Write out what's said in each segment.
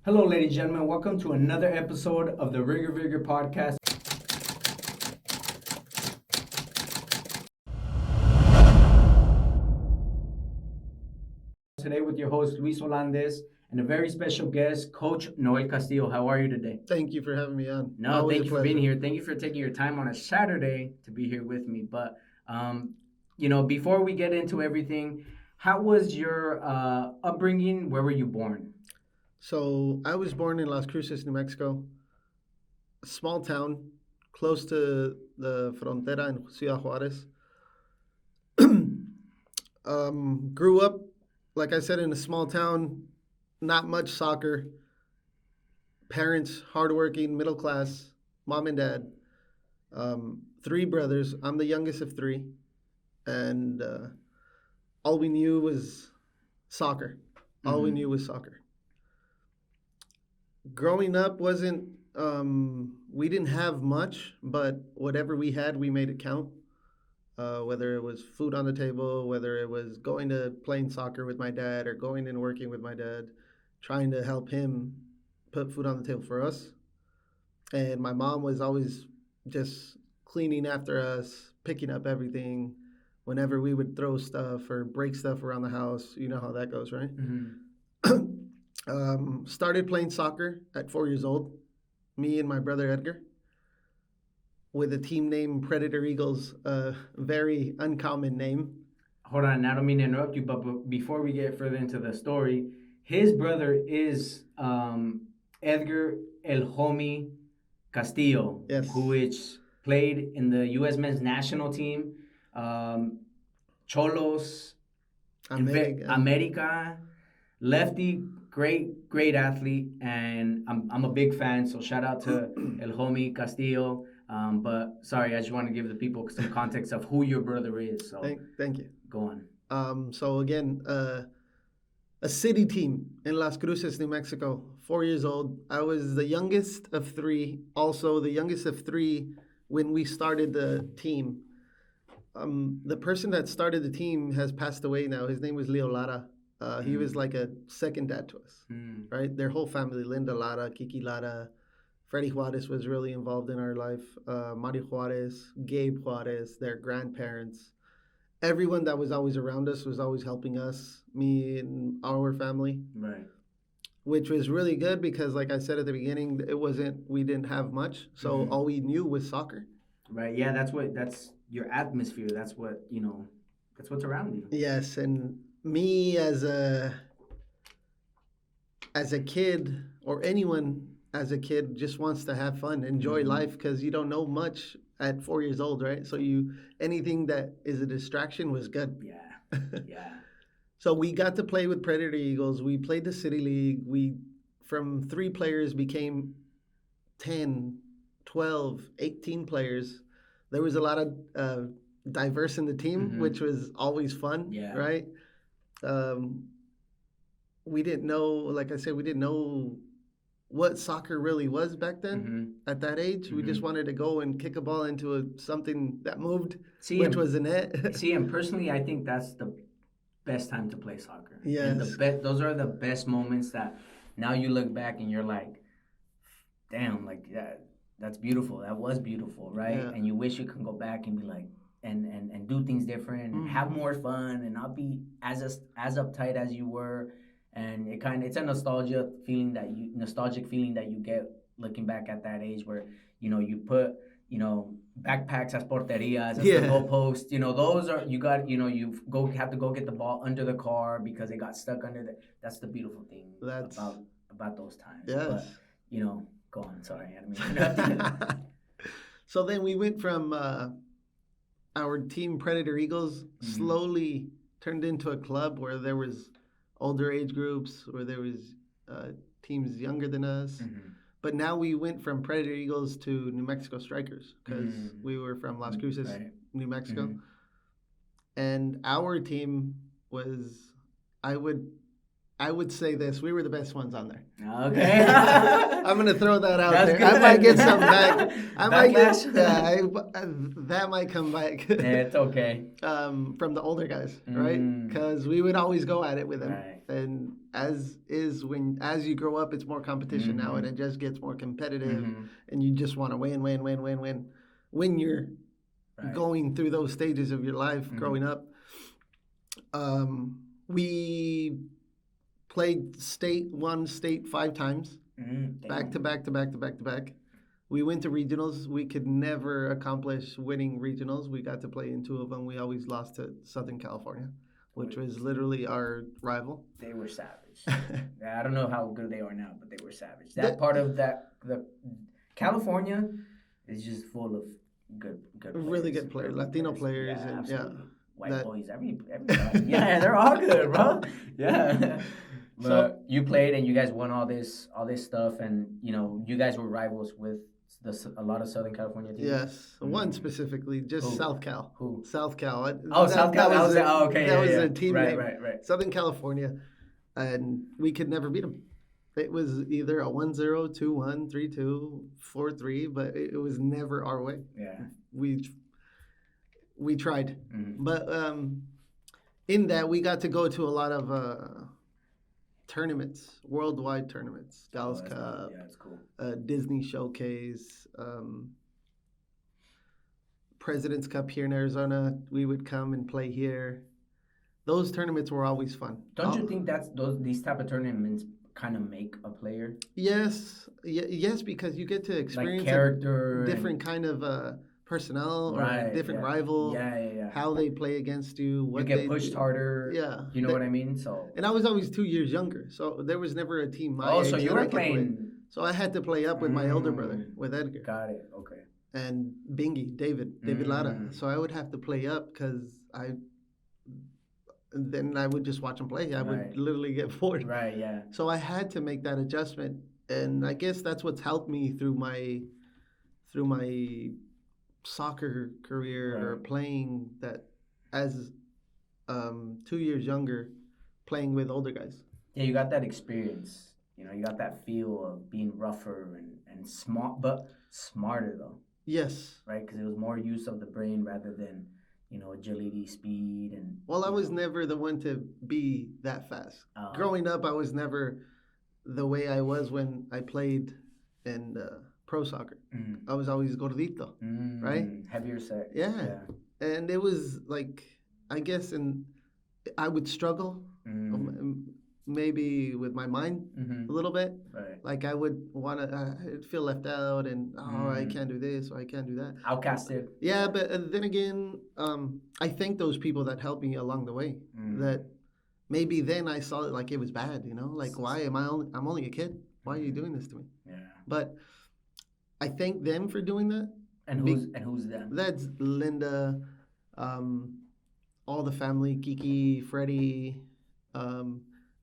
Hello, ladies and gentlemen. Welcome to another episode of the Vigor podcast. Today with your host, Luis Olandez, and a very special guest, Coach Noel Castillo. How are you today? Thank you for having me on. No, Always thank a you for pleasure. being here. Thank you for taking your time on a Saturday to be here with me. But, before we get into everything, how was your upbringing? Where were you born? So I was born in Las Cruces, New Mexico, a small town close to the frontera in Ciudad Juarez. Grew up, like I said, in a small town, not much soccer. Parents, hardworking, middle class, mom and dad. Three brothers. I'm the youngest of three. And all we knew was soccer. All we knew was soccer. Growing up wasn't we didn't have much, but whatever we had, we made it count. Whether it was food on the table, whether it was going to playing soccer with my dad or going and working with my dad, trying to help him put food on the table for us. And my mom was always just cleaning after us, picking up everything. Whenever we would throw stuff or break stuff around the house, you know how that goes, right? Started playing soccer at 4 years old, me and my brother Edgar, with a team named Predator Eagles, a very uncommon name. Hold on, I don't mean to interrupt you, but before we get further into the story, his brother is Edgar El Homie Castillo, Yes. who is played in the U.S. men's national team, Cholos, America, lefty, great athlete, and I'm a big fan. So shout out to El Homie Castillo. But sorry, I just want to give the people some context of who your brother is. So Thank you. Go on. So again, a city team in Las Cruces, New Mexico, 4 years old. I was the youngest of three, also the youngest of three when we started the team. The person that started the team has passed away now. His name was Leo Lara. He was like a second dad to us, right? Their whole family, Linda Lara, Kiki Lara, Freddie Juarez was really involved in our life. Mario Juarez, Gabe Juarez, their grandparents. Everyone that was always around us was always helping us, me and our family. Right. Which was really good because, like I said at the beginning, we didn't have much. So all we knew was soccer. Right. Yeah, that's your atmosphere. That's what's around you. Yes, and me as a kid, or anyone as a kid, just wants to have fun, enjoy life, because you don't know much at 4 years old, right? So anything that is a distraction was good. Yeah. Yeah. So we got to play with Predator Eagles. We played the City League. We, from 3 players, became 10, 12, 18 players. There was a lot of diverse in the team, which was always fun, right? We didn't know, like I said, we didn't know what soccer really was back then. At that age. We just wanted to go and kick a ball into something that moved, which was a net. And personally, I think that's the best time to play soccer. Yes. And those are the best moments that now you look back and you're like, damn, like that's beautiful. That was beautiful, right? Yeah. And you wish you could go back and be like, and do things different and have more fun and not be as uptight as you were. And it's a nostalgic feeling that you get looking back at that age where, you put, backpacks as porterias, as the goalpost, those are, have to go get the ball under the car because it got stuck under that's the beautiful thing about those times. Yes. But, go on. Sorry, I didn't mean to. So then we went from our team Predator Eagles slowly turned into a club where there was older age groups, where there was teams younger than us. But now we went from Predator Eagles to New Mexico Strikers because we were from Las Cruces, New Mexico. And our team was, I would say this, we were the best ones on there. Okay. I'm going to throw that out That's there. good. I might get some back. Backlash? That might come back. It's okay. From the older guys, right? Because we would always go at it with them. Right. And as you grow up, it's more competition now, and it just gets more competitive, and you just want to win. When you're going through those stages of your life, growing up, we played won state 5 times, back to back. We went to regionals. We could never accomplish winning regionals. We got to play in 2 of them. We always lost to Southern California, which was literally our rival. They were savage. I don't know how good they are now, but they were savage. That part of the California is just full of good players. Really good players, Latino players, and absolutely. White boys, everybody. Yeah, they're all good, bro. Yeah. But you played and you guys won all this stuff, and you guys were rivals with a lot of Southern California teams. Yes, one specifically, just Who? South Cal. Who? South Cal. South Cal. That was okay. That was their team name. Right. Southern California, and we could never beat them. It was either a 1-0, 2-1, 3-2, 4-3, but it was never our way. Yeah. We tried, but in that we got to go to a lot of tournaments, worldwide tournaments, Dallas Cup, that's cool. Disney Showcase, President's Cup here in Arizona. We would come and play here. Those tournaments were always fun. Don't you think these type of tournaments kind of make a player? Yes, because you get to experience like character, different kind of personnel, or a different rival. Yeah. How they play against you. What you get pushed harder. Yeah. You know what I mean? So. And I was always 2 years younger, so there was never a team my age. So you were playing. So I had to play up with my elder brother, with Edgar. Got it. Okay. And Bingy, David Lara. So I would have to play up because then I would just watch him play. I would literally get bored. Right. Yeah. So I had to make that adjustment, and I guess that's what's helped me through my soccer career, or playing that as 2 years younger, playing with older guys. Yeah, you got that experience. You got that feel of being rougher and smart, but smarter though. Yes. Right, because it was more use of the brain rather than agility, speed, and. Well, I was never the one to be that fast. Growing up, I was never the way I was when I played in pro soccer. I was always gordito, right? Heavier set. Yeah. And it was like, I guess, I would struggle maybe with my mind a little bit. Right. Like I would want to feel left out, and I can't do this or I can't do that. Outcasted. Yeah, but then again, I thank those people that helped me along the way. That maybe then I saw it like it was bad, like why am I'm only a kid. Why are you doing this to me? Yeah. But I thank them for doing that. And who's them? That's Linda, all the family, Kiki, Freddie,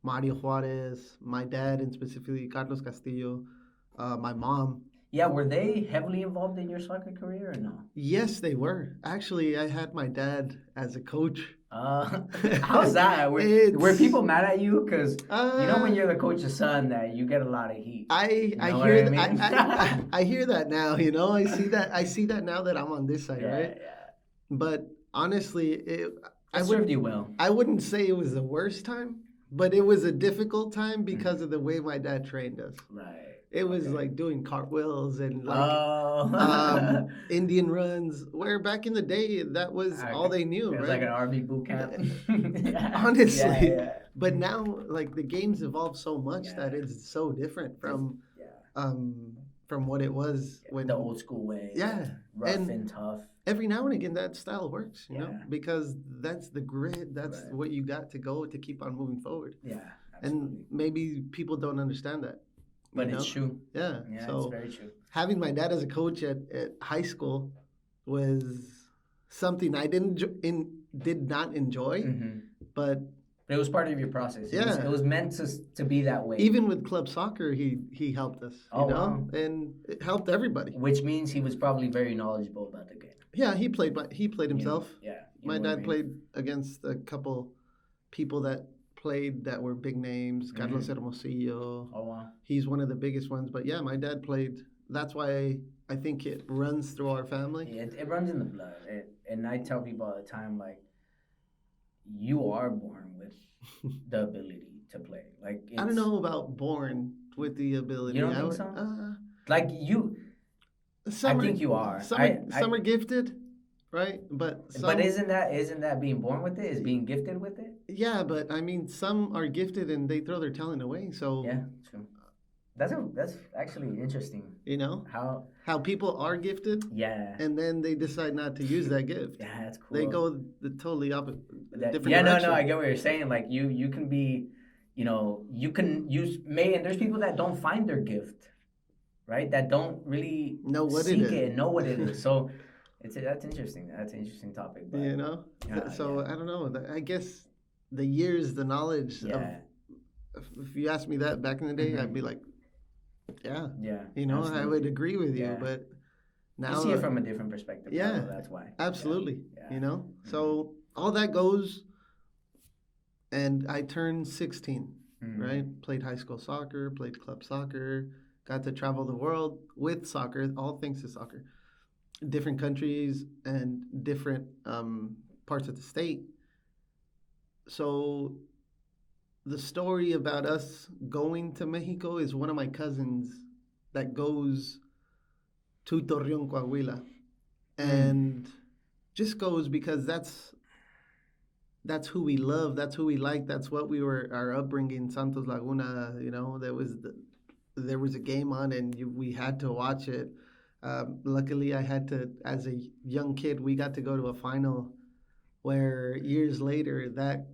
Mario Juarez, my dad, and specifically Carlos Castillo, my mom. Yeah, were they heavily involved in your soccer career or no? Yes, they were. Actually, I had my dad as a coach. How's that? Were people mad at you? Because when you're the coach's son, that you get a lot of heat. I hear that now. I see that now that I'm on this side, right? Yeah. But honestly, it served you well. I wouldn't say it was the worst time, but it was a difficult time because of the way my dad trained us. Right. It was like doing cartwheels and like Indian runs, where back in the day, that was all they knew, it was like an Army boot camp. Honestly. Yeah. But now, like, the game's evolved so much that it's so different from what it was when the old school way. Yeah. Rough and tough. Every now and again, that style works, you know, because that's the grit. That's what you got to go to keep on moving forward. Yeah, absolutely. And maybe people don't understand that. But it's true. Yeah. So it's very true. Having my dad as a coach at high school was something I did not enjoy, but it was part of your process. It was meant to be that way. Even with club soccer, he helped us, you know, and it helped everybody. Which means he was probably very knowledgeable about the game. Yeah, he played himself. Yeah. My dad played against a couple people that played that were big names. Carlos Hermosillo. Oh, wow. He's one of the biggest ones. But yeah, my dad played. That's why I think it runs through our family. Yeah, it runs in the blood. And I tell people all the time, like, you are born with the ability to play. Like I don't know about born with the ability. You don't I think would, so? Like I think you are. some are gifted, right? But But some, isn't that being born with it? Is being gifted with it? yeah. But I mean, some are gifted and they throw their talent away. So Yeah, true. That's actually interesting. you know How? how people are gifted, Yeah. and then they decide not to use that gift. Yeah, that's cool. They go the totally opposite, different yeah, direction. no, I get what you're saying. Like you can be, you can use may, and there's people that don't find their gift, right? That don't really Know what seek it is. and know what it is. So that's interesting. That's an interesting topic. But You know. So yeah. I don't know. I guess the years, the knowledge of. Yeah. If you asked me that back in the day, I'd Mhm. be like, yeah, Yeah. you know, I Absolutely. would agree with you. Yeah. But You now, see it from a different perspective. yeah, Probably, that's why. absolutely. Yeah. You know, Mhm. so all that goes, and I turned 16, Mhm. right? Played high school soccer, played club soccer, got to travel the world with soccer, all thanks to soccer, different countries and different parts of the state. So the story about us going to Mexico is one of my cousins that goes to Torreon, Coahuila, and just goes because that's who we love, that's who we like, that's what we were our upbringing. Santos Laguna, you know, there was a game on and we had to watch it. Luckily, I had to, as a young kid, we got to go to a final where years later that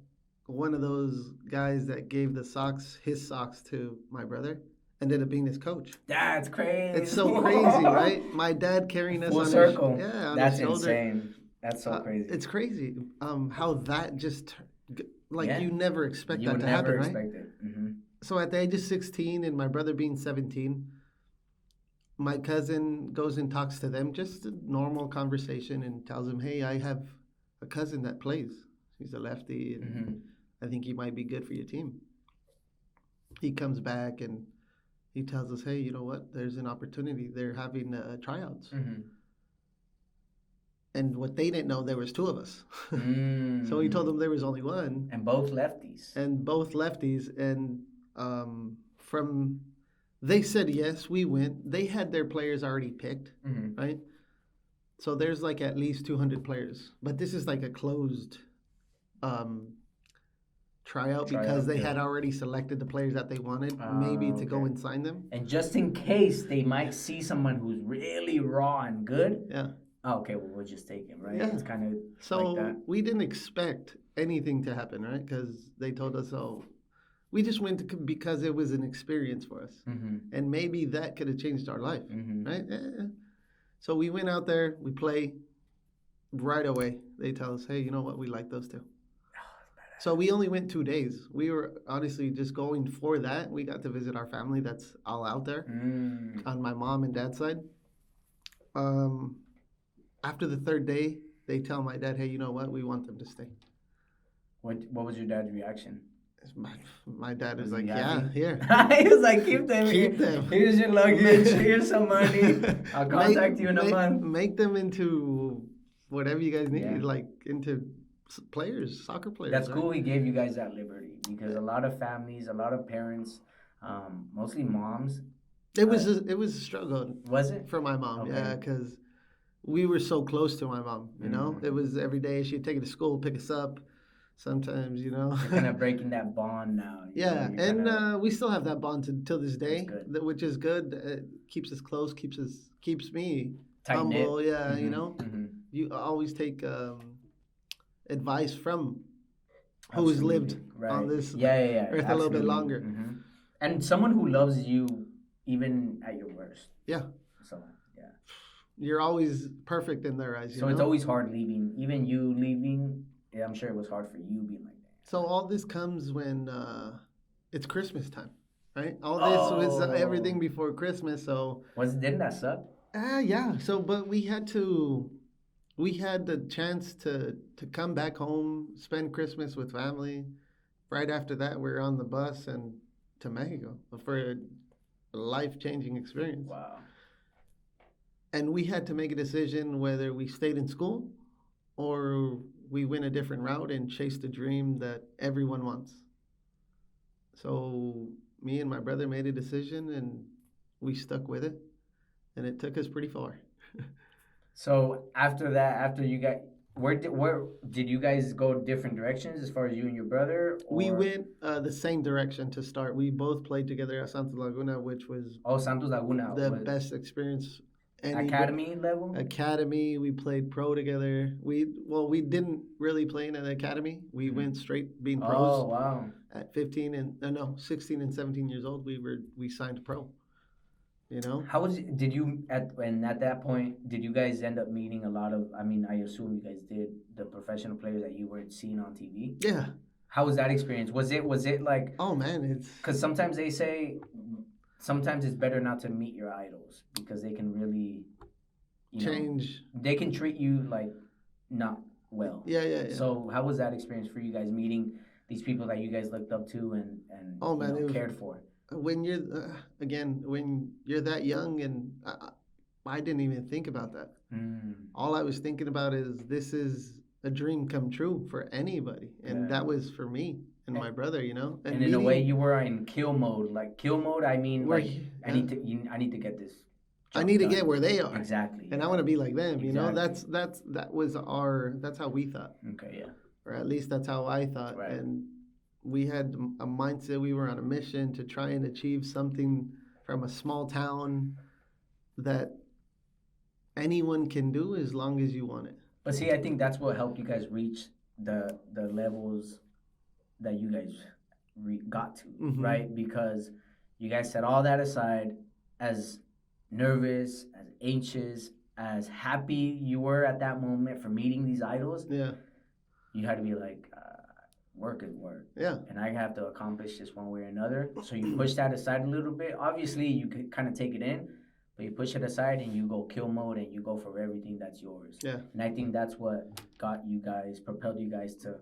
one of those guys that gave his socks to my brother, ended up being his coach. That's crazy. It's so crazy, right? My dad carrying us Full on circle. on That's his shoulder. insane. That's so crazy. It's crazy how that just like Yeah. you never expect You that would to never happen, right? expect it. Mm-hmm. So at the age of 16 and my brother being 17, my cousin goes and talks to them, just a normal conversation, and tells them, "Hey, I have a cousin that plays. He's a lefty, and Mm-hmm. I think he might be good for your team." He comes back and he tells us, "Hey, you know what? There's an opportunity. They're having tryouts." Mm-hmm. And what they didn't know, there was two of us. So he told them there was only one. And both lefties. And both lefties. And from they said yes, we went. They had their players already picked, Mm-hmm. right? So there's like at least 200 players, but this is like a closed tryout because they had already selected the players that they wanted, maybe to go and sign them. And just in case they might see someone who's really raw and good. Yeah. Oh, okay, well, we'll just take him, right? Yeah. It's kind of So like that. we didn't expect anything to happen, right? Because they told us, oh, we just went because it was an experience for us. Mm-hmm. And maybe that could have changed our life, Mm-hmm. right? So we went out there, we play right away. They tell us, hey, you know what? We like those two. So we only went 2 days. We were honestly just going for that. We got to visit our family that's all out there on my mom and dad's side. After the third day, they tell my dad, hey, you know what? We want them to stay. What was your dad's reaction? My dad was Was like, he yeah, happy? here. He was like, keep them Keep here. them. Here's your luggage. Here's some money. I'll contact you in a month. Make them into whatever you guys need, Yeah. like into players, soccer players. That's right? cool. He gave you guys that liberty because a lot of families, a lot of parents, mostly moms. It was a struggle. Was it? For my mom? Okay. Yeah, because we were so close to my mom. You know, Mm-hmm. it was every day. She'd take it to school, pick us up. Sometimes, you know. You're kind of breaking that bond now. Yeah, and we still have that bond till this day, which is good. It keeps us close, keeps me humble. Tight-knit. Yeah, Mm-hmm. you know, you always take advice from who's lived on this earth a little bit longer. Mm-hmm. And someone who loves you even at your worst. Yeah. So yeah. You're always perfect in their eyes. So it's always hard leaving. Even you leaving. Yeah, I'm sure it was hard for you being like that. So all this comes when it's Christmas time, right? All this was everything before Christmas. So didn't that suck? Yeah. So, but we had the chance to come back home, spend Christmas with family. Right after that, we were on the bus and to Mexico for a life-changing experience. Wow. And we had to make a decision whether we stayed in school or we went a different route and chased a dream that everyone wants. So me and my brother made a decision, and we stuck with it, and it took us pretty far. So after that, after you got where did you guys go different directions as far as you and your brother? We Or went the same direction to start. We both played together at Santa Laguna, which was oh, Santos Laguna the was best experience. academy level. Academy, we played pro together. We didn't really play in an academy. We went straight being pros. Oh wow! At 15 and no 16 and 17 years old, we signed pro. You know, How was it, did you at that point did you guys end up meeting a lot of? I mean, I assume you guys did the professional players that you were seeing on TV. yeah. How was that experience? Was it like? Oh man, it's Because sometimes they say, sometimes it's better not to meet your idols because they can really, change. they can treat you like not well. Yeah. So how was that experience for you guys meeting these people that you guys looked up to and Oh man, it was, cared for? when you're when you're that young, and I didn't even think about that. All I was thinking about is this is a dream come true for anybody, and that was for me and my brother, you know. And in a way, you were in kill mode. Like kill mode, I mean, like I need to get this. I need to done. get where they are. Exactly. And I want to be like them, you know. Exactly. That's how we thought. Okay, yeah. Or at least that's how I thought. Right. And we had a mindset. We were on a mission to try and achieve something from a small town that anyone can do as long as you want it. But see, I think that's what helped you guys reach the levels that you guys got to, right? Because you guys set all that aside, as nervous, as anxious, as happy you were at that moment for meeting these idols. Yeah. You had to be like, work is work. Yeah. And I have to accomplish this one way or another. So you push that aside a little bit. Obviously, you could kind of take it in, but you push it aside and you go kill mode and you go for everything that's yours. Yeah. And I think that's what propelled you guys to,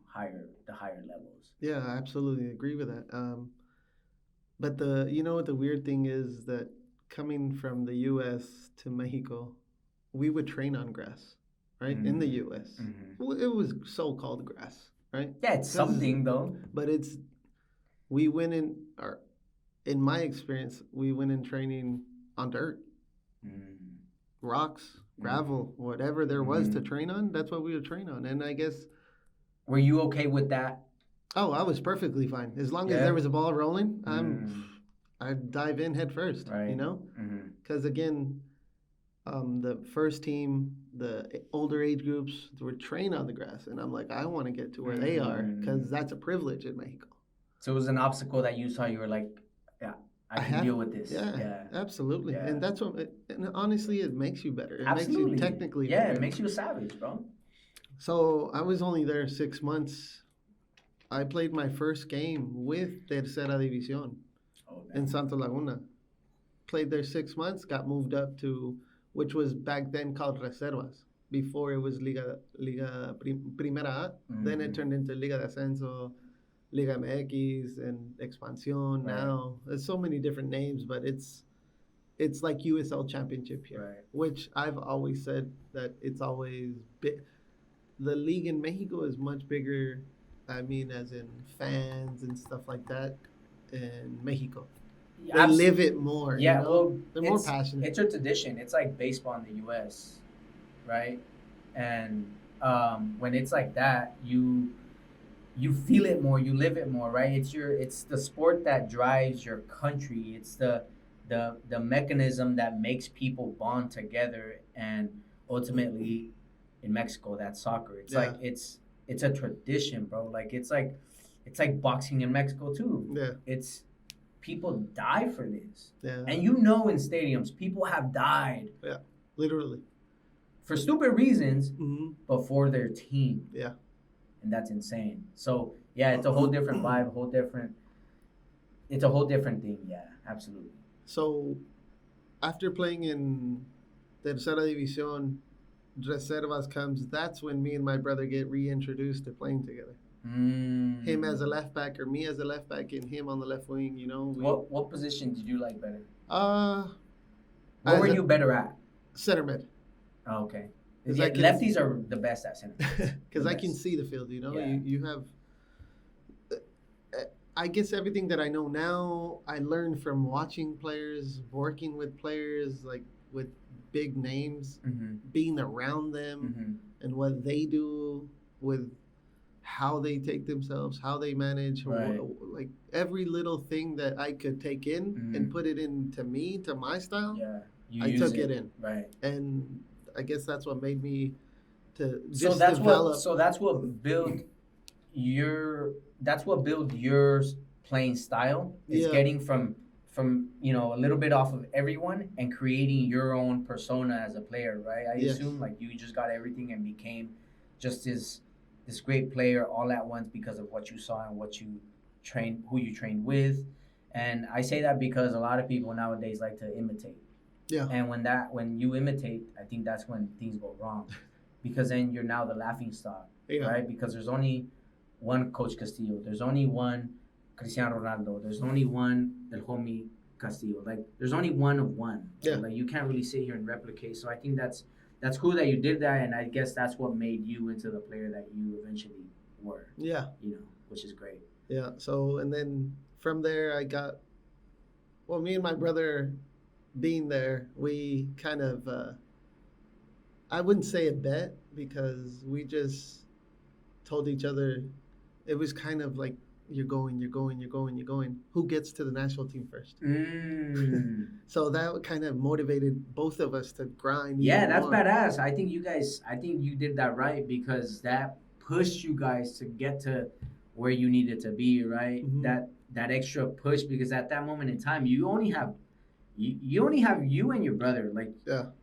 higher levels. Yeah, I absolutely agree with that. But the weird thing is that coming from the U.S. to Mexico, we would train on grass, right? In the U.S. It was so-called grass, right? Yeah, it's something though. But we went in my experience, we went in training on dirt, rocks, gravel, whatever there was to train on. That's what we would train on. And I guess. Were you okay with that? Oh, I was perfectly fine. As long as there was a ball rolling, I'd dive in head first, right. you know? Because again, the first team, the older age groups were trained on the grass. And I'm like, I want to get to where they are because that's a privilege in Mexico. So it was an obstacle that you saw. You were like, yeah, I can deal with this. Yeah, absolutely. Yeah. And that's and honestly, it makes you better. It absolutely. Makes you technically better. better. It makes you a savage, bro. So I was only there 6 months. I played my first game with Tercera División in Santa Laguna. Played there 6 months, got moved up to, which was back then called Reservas. Before it was Liga Primera A. Then it turned into Liga de Ascenso, Liga MX, and Expansión. Right. Now there's so many different names, but it's like USL Championship here, right. Which I've always said that it's always big. The league in Mexico is much bigger. I mean, as in fans and stuff like that in Mexico. They live it more. Yeah, well, they're more passionate. It's a tradition. It's like baseball in the U.S., right? And when it's like that, you feel it more, you live it more, right? It's the sport that drives your country. It's the mechanism that makes people bond together, and ultimately, in Mexico, that's soccer. It's like it's a tradition, bro. Like it's like boxing in Mexico too. Yeah. It's people die for this. Yeah. And in stadiums, people have died. Yeah. Literally. For stupid reasons, but for their team. Yeah. And that's insane. So yeah, it's a whole different vibe, it's a whole different thing. Yeah, absolutely. So after playing in Tercera División, Reservas comes, that's when me and my brother get reintroduced to playing together. Him as a left back, or me as a left back, and him on the left wing, you know. What position did you like better? What were you better at? Center mid. Oh, okay. Yeah, lefties are the best at center. Because I can see the field. You know, Yeah. you have. I guess everything that I know now, I learned from watching players, working with players, like with big names, being around them, and what they do with how they take themselves, how they manage, Right. like every little thing that I could take in and put it into me, to my style. Yeah. I took it in, Right. and I guess that's what made me to So just that's develop. that's what built your playing style. It's Yeah. getting from a little bit off of everyone and creating your own persona as a player, right? I Yes. assume like you just got everything and became just this great player all at once because of what you saw and what you trained, who you trained with. And I say that because a lot of people nowadays like to imitate. Yeah. And when you imitate, I think that's when things go wrong, because then you're now the laughing stock, Yeah. right? Because there's only one Coach Castillo, there's only one Cristiano Ronaldo, there's only one El Homie Castillo. Like there's only one of one. Yeah. Like you can't really sit here and replicate. So I think that's cool that you did that, and I guess that's what made you into the player that you eventually were. Yeah. Which is great. Yeah. So and then from there I got, well, me and my brother being there, we kind of I wouldn't say a bet, because we just told each other, it was kind of like, you're going. Who gets to the national team first? So that kind of motivated both of us to grind. Yeah, that's more. badass. I think you did that right, because that pushed you guys to get to where you needed to be, right? That extra push, because at that moment in time, you only have you and your brother. Like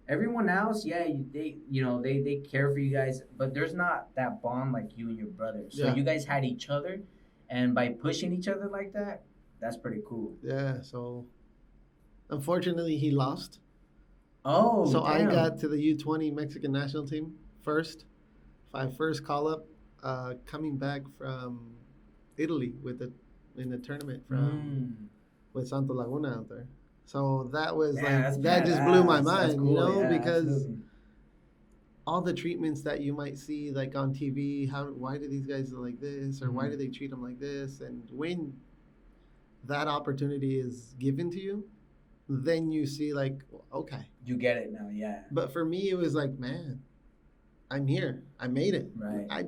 everyone else, they care for you guys, but there's not that bond like you and your brother. So you guys had each other, and by pushing each other like that, that's pretty cool. Yeah. So unfortunately, he lost. Oh, so damn. I got to the U20 Mexican national team first. My first call up, coming back from Italy in the tournament with Santo Laguna out there. So that was that just blew my mind, cool. Because absolutely. All the treatments that you might see like on TV, why do these guys like this, or why do they treat them like this? And when that opportunity is given to you, then you see like, okay, you get it now, yeah. But for me, it was like, man, I'm here. I made it. Right.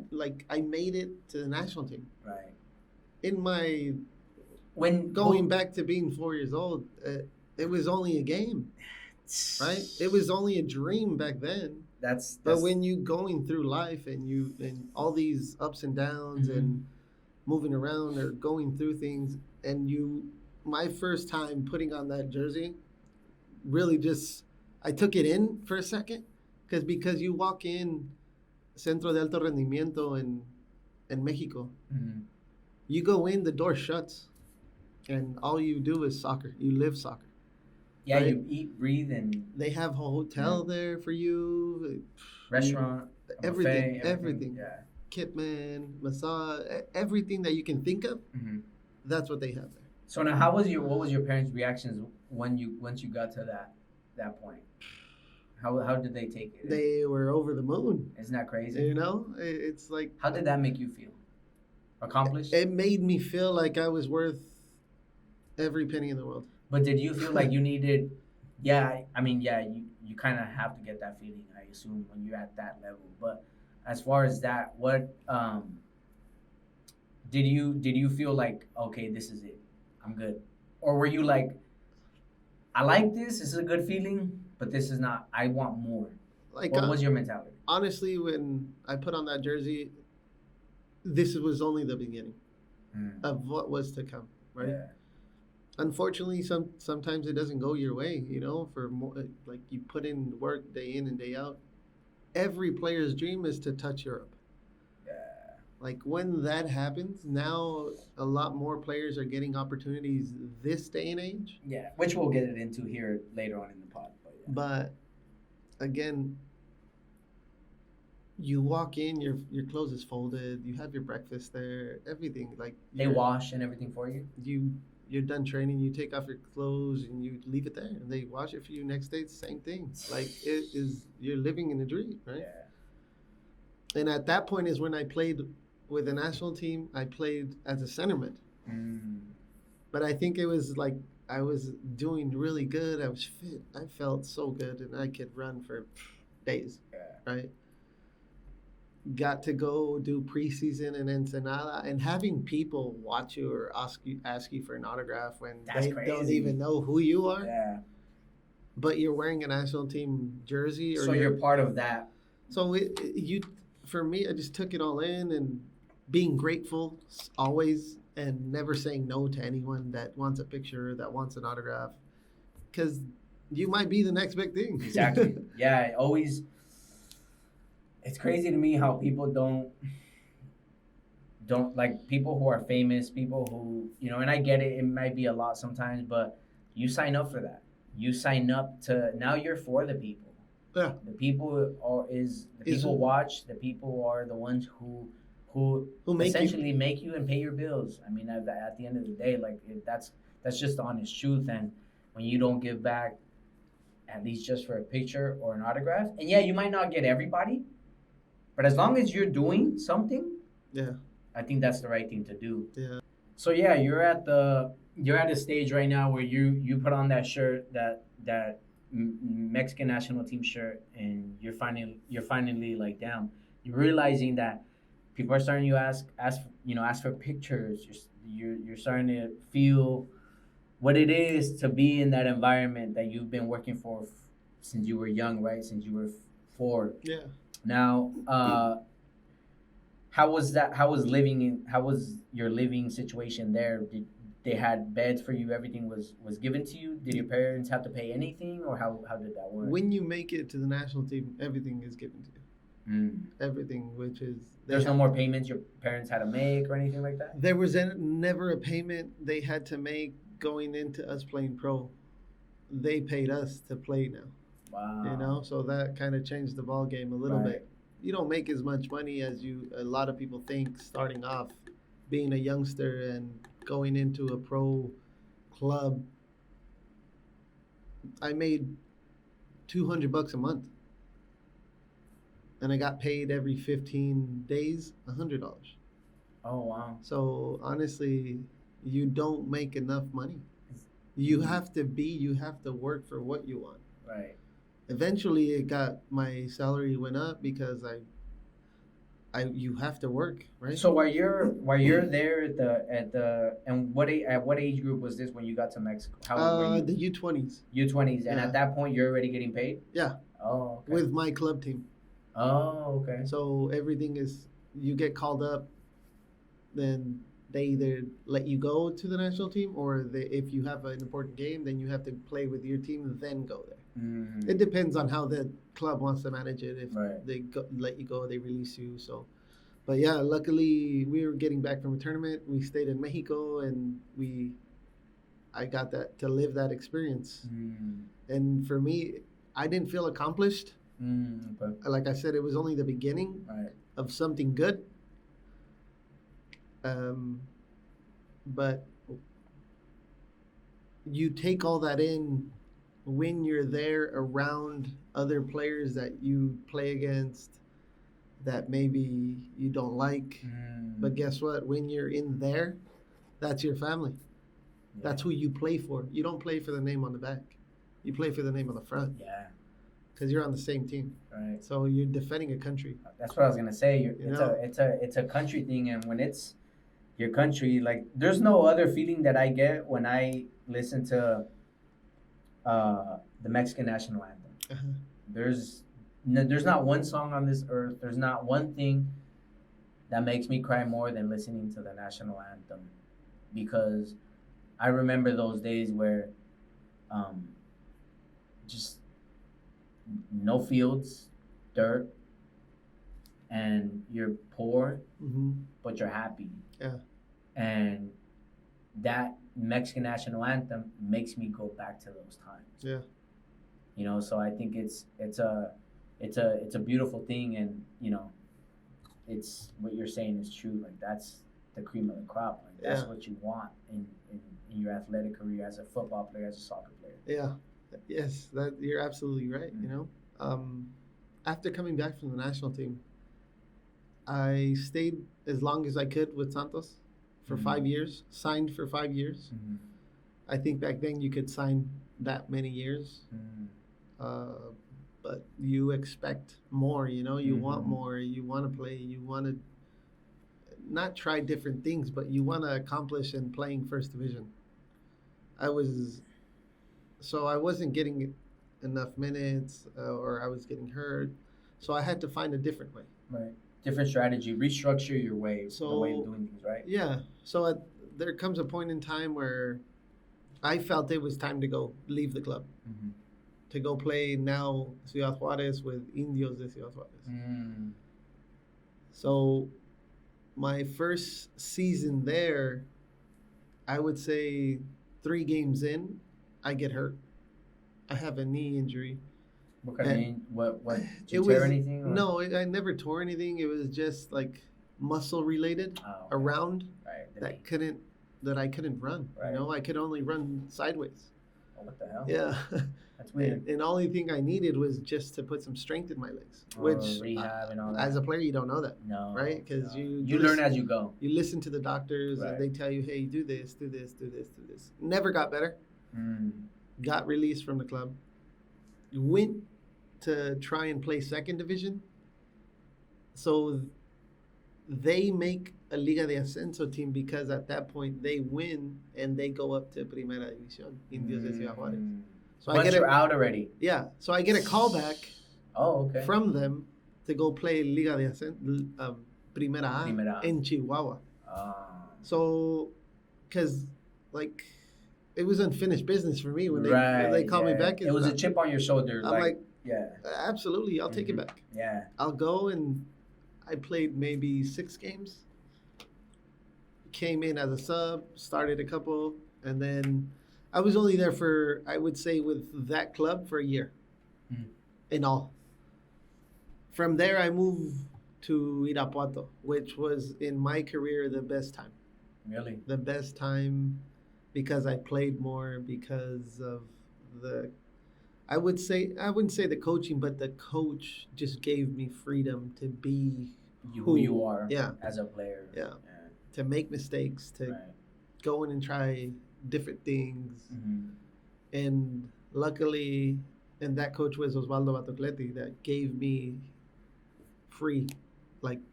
I made it to the national team. Right. In my going back to being 4 years old, it was only a game, right? It was only a dream back then. But when you going through life and all these ups and downs and moving around or going through things, and my first time putting on that jersey, really just, I took it in for a second, because you walk in Centro de Alto Rendimiento in Mexico, you go in, the door shuts, and all you do is soccer. You live soccer. Yeah, right? You eat, breathe, and they have a hotel there for you, restaurant, everything. Yeah, Kitman, massage, everything that you can think of. That's what they have there. So now, what was your parents' reactions once you got to that point? How did they take it? They were over the moon. Isn't that crazy? It's like, how did that make you feel? Accomplished? It made me feel like I was worth every penny in the world. But did you feel like you needed? Yeah, I mean, you kind of have to get that feeling, I assume, when you're at that level. But as far as that, what did you feel like? Okay, this is it, I'm good, or were you like, I like this. This is a good feeling, but this is not. I want more. Like, what was your mentality? Honestly, when I put on that jersey, this was only the beginning of what was to come. Right. Yeah. Unfortunately, sometimes it doesn't go your way, for more, like you put in work day in and day out. Every player's dream is to touch Europe. Yeah. Like when that happens, now a lot more players are getting opportunities this day and age. Yeah, which we'll get it into here later on in the pod. But again, you walk in, your clothes is folded, you have your breakfast there, everything. Like they wash and everything for you. You're done training, you take off your clothes and you leave it there, and they wash it for you next day. It's the same thing. Like you're living in a dream, right? Yeah. And at that point is when I played with the national team. I played as a centerman. Mm. But I think it was like I was doing really good. I was fit. I felt so good, and I could run for days, Yeah. right? Got to go do preseason in Ensenada, and having people watch you or ask you for an autograph when That's they don't crazy. even know who you are, Yeah. but you're wearing a national team jersey, or So you're part of that. So for me, I just took it all in and being grateful always, and never saying no to anyone that wants a picture, that wants an autograph, because you might be the next big thing. Exactly. Yeah. Always. It's crazy to me how people don't like people who are famous, people who, and I get it, it might be a lot sometimes, but you sign up for that. You sign up to, now you're for the people. Yeah. The people people watch, the people are the ones who essentially make you and pay your bills. I mean, at the end of the day, like that's just the honest truth. And when you don't give back, at least just for a picture or an autograph, and yeah, you might not get everybody, but as long as you're doing something, yeah, I think that's the right thing to do. Yeah. So yeah, you're at a stage right now where you put on that shirt, that Mexican national team shirt, and you're finally like, damn, you're realizing that people are starting to ask for pictures. You're starting to feel what it is to be in that environment that you've been working for since you were young, right? Since you were 4. Yeah. Now, how was your living situation there? Did they had beds for you? Everything was given to you? Did your parents have to pay anything, or how did that work? When you make it to the national team, everything is given to you. Everything, which is there's no more payments your parents had to make or anything like that? There was never a payment they had to make going into us playing pro. They paid us to play now. Wow. So that kind of changed the ball game a little bit. You don't make as much money as a lot of people think starting off, being a youngster and going into a pro club. I made $200 a month, and I got paid every 15 days $100. Oh wow. So honestly, you don't make enough money. You have to work for what you want. Right. Eventually, my salary went up because you have to work, right? So while you're there and at what age group was this when you got to Mexico? How old were you? The U20s. U20s, and at that point you're already getting paid? Yeah. Oh, okay. With my club team. Oh, okay. So everything is, you get called up, then they either let you go to the national team, or if you have an important game, then you have to play with your team and then go there. Mm-hmm. It depends on how the club wants to manage it. If they let you go, they release you. So, but yeah, luckily we were getting back from a tournament. We stayed in Mexico, and I got to live that experience. And for me, I didn't feel accomplished. Okay. Like I said, it was only the beginning of something good. But you take all that in when you're there around other players that you play against that maybe you don't like. But guess what? When you're in there, that's your family. Yeah. That's who you play for. You don't play for the name on the back. You play for the name on the front. Yeah. Because you're on the same team. Right. So you're defending a country. That's what I was gonna say. It's a country thing, and when it's your country, like there's no other feeling that I get when I listen to the Mexican national anthem. Uh-huh. There's not one song on this earth. There's not one thing that makes me cry more than listening to the national anthem, because I remember those days where just no fields, dirt, and you're poor, but you're happy. Yeah. And that Mexican national anthem makes me go back to those times. Yeah. So I think it's a beautiful thing, and it's what you're saying is true. Like that's the cream of the crop. Like that's what you want in your athletic career as a football player, as a soccer player. Yeah. Yes, you're absolutely right. After coming back from the national team, I stayed as long as I could with Santos for 5 years, signed for 5 years. I think back then you could sign that many years. But you expect more, you want more, you want to play, you want to not try different things, but you want to accomplish in playing first division. I wasn't getting enough minutes, or I was getting hurt, so I had to find a different way. Right. Different strategy, restructure your way, the way of doing things, right? Yeah. So there comes a point in time where I felt it was time to go leave the club, to go play now Ciudad Juarez with Indios de Ciudad Juarez. So my first season there, I would say 3 games in, I get hurt. I have a knee injury. What kind of what did you tear anything? Or? No, I never tore anything. It was just like muscle related around that I couldn't run. Right. I could only run sideways. Oh, what the hell? Yeah. That's weird. And the only thing I needed was just to put some strength in my legs, which rehab and all that. As a player, you don't know that. No. Right? Because you learn as you go. You listen to the doctors and they tell you, hey, do this, do this, do this, do this. Never got better. Got released from the club. Went to try and play second division. So they make a Liga de Ascenso team because at that point they win and they go up to Primera División, Indios de Ciudad Juarez. So once you're out already. Yeah. So I get a call back from them to go play Liga de Ascenso, Primera A in Chihuahua. So, because it was unfinished business for me when they called me back. It was a chip on your shoulder. I'm like, yeah, absolutely, I'll take it back. Yeah, I'll go, and I played maybe 6 games. Came in as a sub, started a couple, and then I was only there for, I would say, with that club for a year in all. From there, I moved to Irapuato, which was in my career the best time. Really? The best time because I played more, because of I wouldn't say the coaching, but the coach just gave me freedom to be who you are as a player. Yeah. To make mistakes, to go in and try different things. And luckily, and that coach was Osvaldo Batocletti, that gave me free,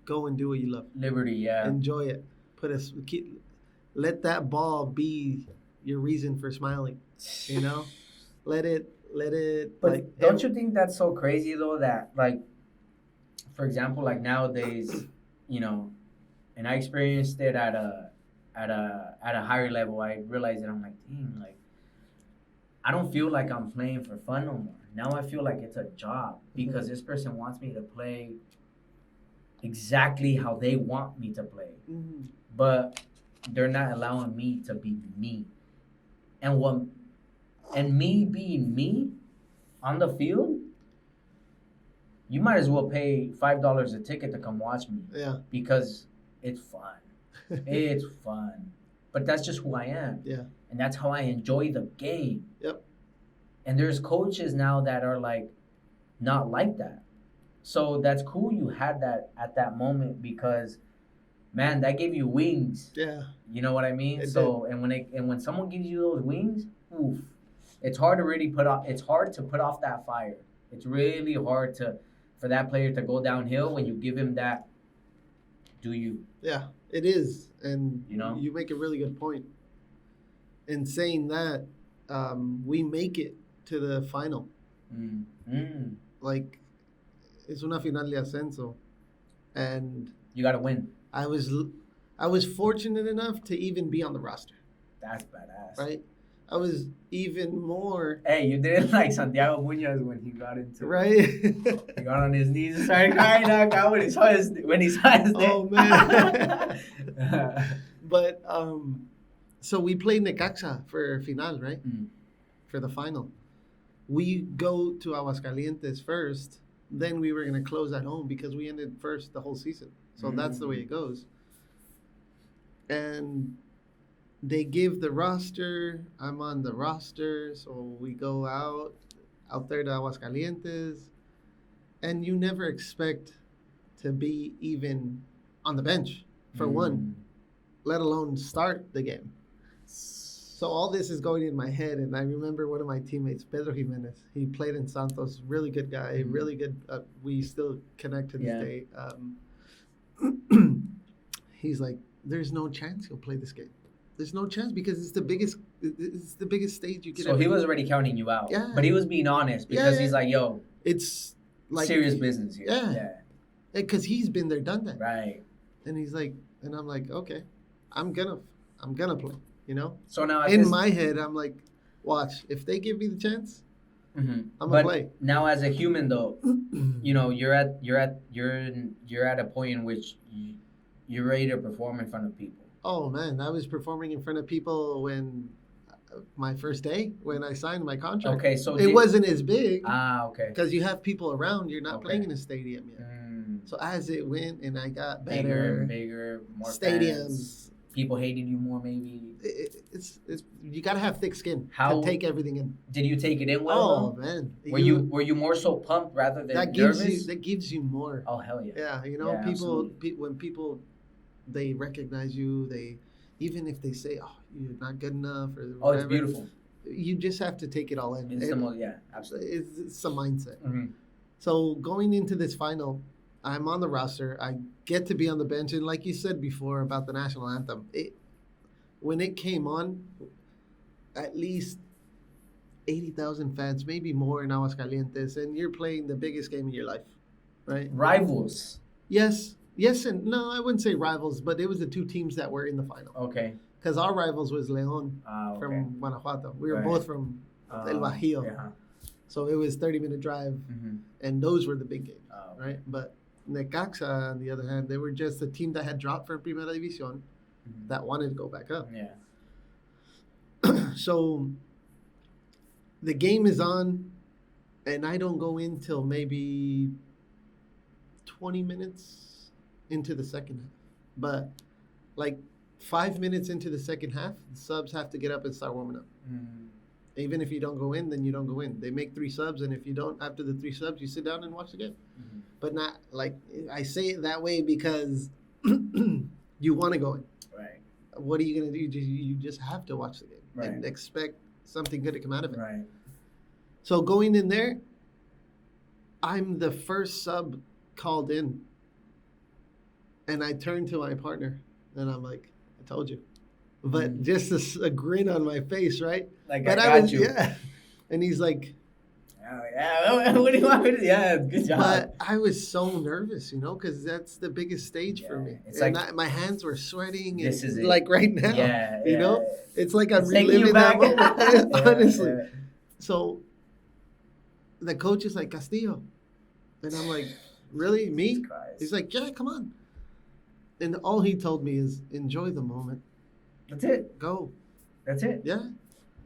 go and do what you love. Liberty, enjoy it. Let that ball be your reason for smiling. Let it. But don't you think that's so crazy though? That for example, nowadays, and I experienced it at a higher level. I realized that I'm like, dang, I don't feel like I'm playing for fun no more. Now I feel like it's a job because this person wants me to play exactly how they want me to play. But they're not allowing me to be me. And me being me on the field, you might as well pay $5 a ticket to come watch me. Yeah. Because it's fun. It's fun. But that's just who I am. Yeah. And that's how I enjoy the game. Yep. And there's coaches now that are not like that. So that's cool you had that at that moment because, man, that gave you wings. Yeah. You know what I mean? It so did. And when someone gives you those wings, oof, it's hard to really put off that fire. It's really hard for that player to go downhill when you give him that. Do you? Yeah, it is, and you make a really good point. In saying that, we make it to the final. It's una final de ascenso, and you got to win. I was fortunate enough to even be on the roster. That's badass, right? I was even more. Hey, you did it like Santiago Munoz when he got into right. He got on his knees and started crying out when he saw his name. Oh man! But so we played Necaxa for final, right? For the final, we go to Aguascalientes first. Then we were gonna close at home because we ended first the whole season. So that's the way it goes. And they give the roster. I'm on the roster, so we go out there to Aguascalientes, and you never expect to be even on the bench for one, let alone start the game. So all this is going in my head, and I remember one of my teammates, Pedro Jimenez. He played in Santos, really good guy, really good. We still connect to this day. He's like, "There's no chance he'll play this game. There's no chance because it's the biggest. It's the biggest stage you can." So he was already counting you out. Yeah. But he was being honest because he's like, "Yo, it's like serious business here." Yeah. Because he's been there, done that. Right. And he's like, and I'm like, okay, I'm gonna play. You know. So now in my head, I'm like, watch, if they give me the chance, I'm gonna play. Now, as a human, though, you know, you're at a point in which you're ready to perform in front of people. Oh man, I was performing in front of people when my first day when I signed my contract. Okay, so it wasn't as big. Okay. Because you have people around, you're not playing in a stadium yet. So as it went, and I got better, bigger, more stadiums. Fans. People hated you more, maybe. It's you gotta have thick skin to take everything in. Did you take it in well? Oh man, were you more so pumped rather than nervous? That gives you more. Oh hell yeah. Yeah, you know, when people they recognize you, they even if they say, "Oh, you're not good enough," or whatever, it's beautiful. You just have to take it all in. It's absolutely. It's a mindset. So going into this final, I'm on the roster. I get to be on the bench. And like you said before about the national anthem, when it came on, at least 80,000 fans, maybe more in Aguascalientes, and you're playing the biggest game of your life, right? Rivals. Yes, and no, I wouldn't say rivals, but it was the two teams that were in the final. Okay. Because our rivals was León from Guanajuato. We were both from El Bajío. Yeah. So it was 30-minute drive, and those were the big games, right? But Necaxa, on the other hand, they were just a team that had dropped from Primera División that wanted to go back up. Yeah. So the game is on, and I don't go in till maybe 20 minutes into the second half. But like 5 minutes into the second half, the subs have to get up and start warming up. Even if you don't go in, then you don't go in. They make 3 subs, and if you don't, after the 3 subs, you sit down and watch the game. But not like I say it that way because you want to go in. Right. What are you going to do? You just have to watch the game and expect something good to come out of it. Right. So going in there, I'm the first sub called in, and I turn to my partner, and I'm like, I told you. But just a grin on my face, right? Like, but I got you. Yeah. And he's like, oh, yeah. What do you want me to do? Yeah, good job. But I was so nervous, you know, because that's the biggest stage for me. It's and like my hands were sweating. This is it. Like right now. Yeah. You know? It's like I'm reliving that moment. Honestly. Yeah. So the coach is like, Castillo. And I'm like, really? Me? He's like, yeah, come on. And all he told me is, enjoy the moment. That's it. Go. That's it. Yeah.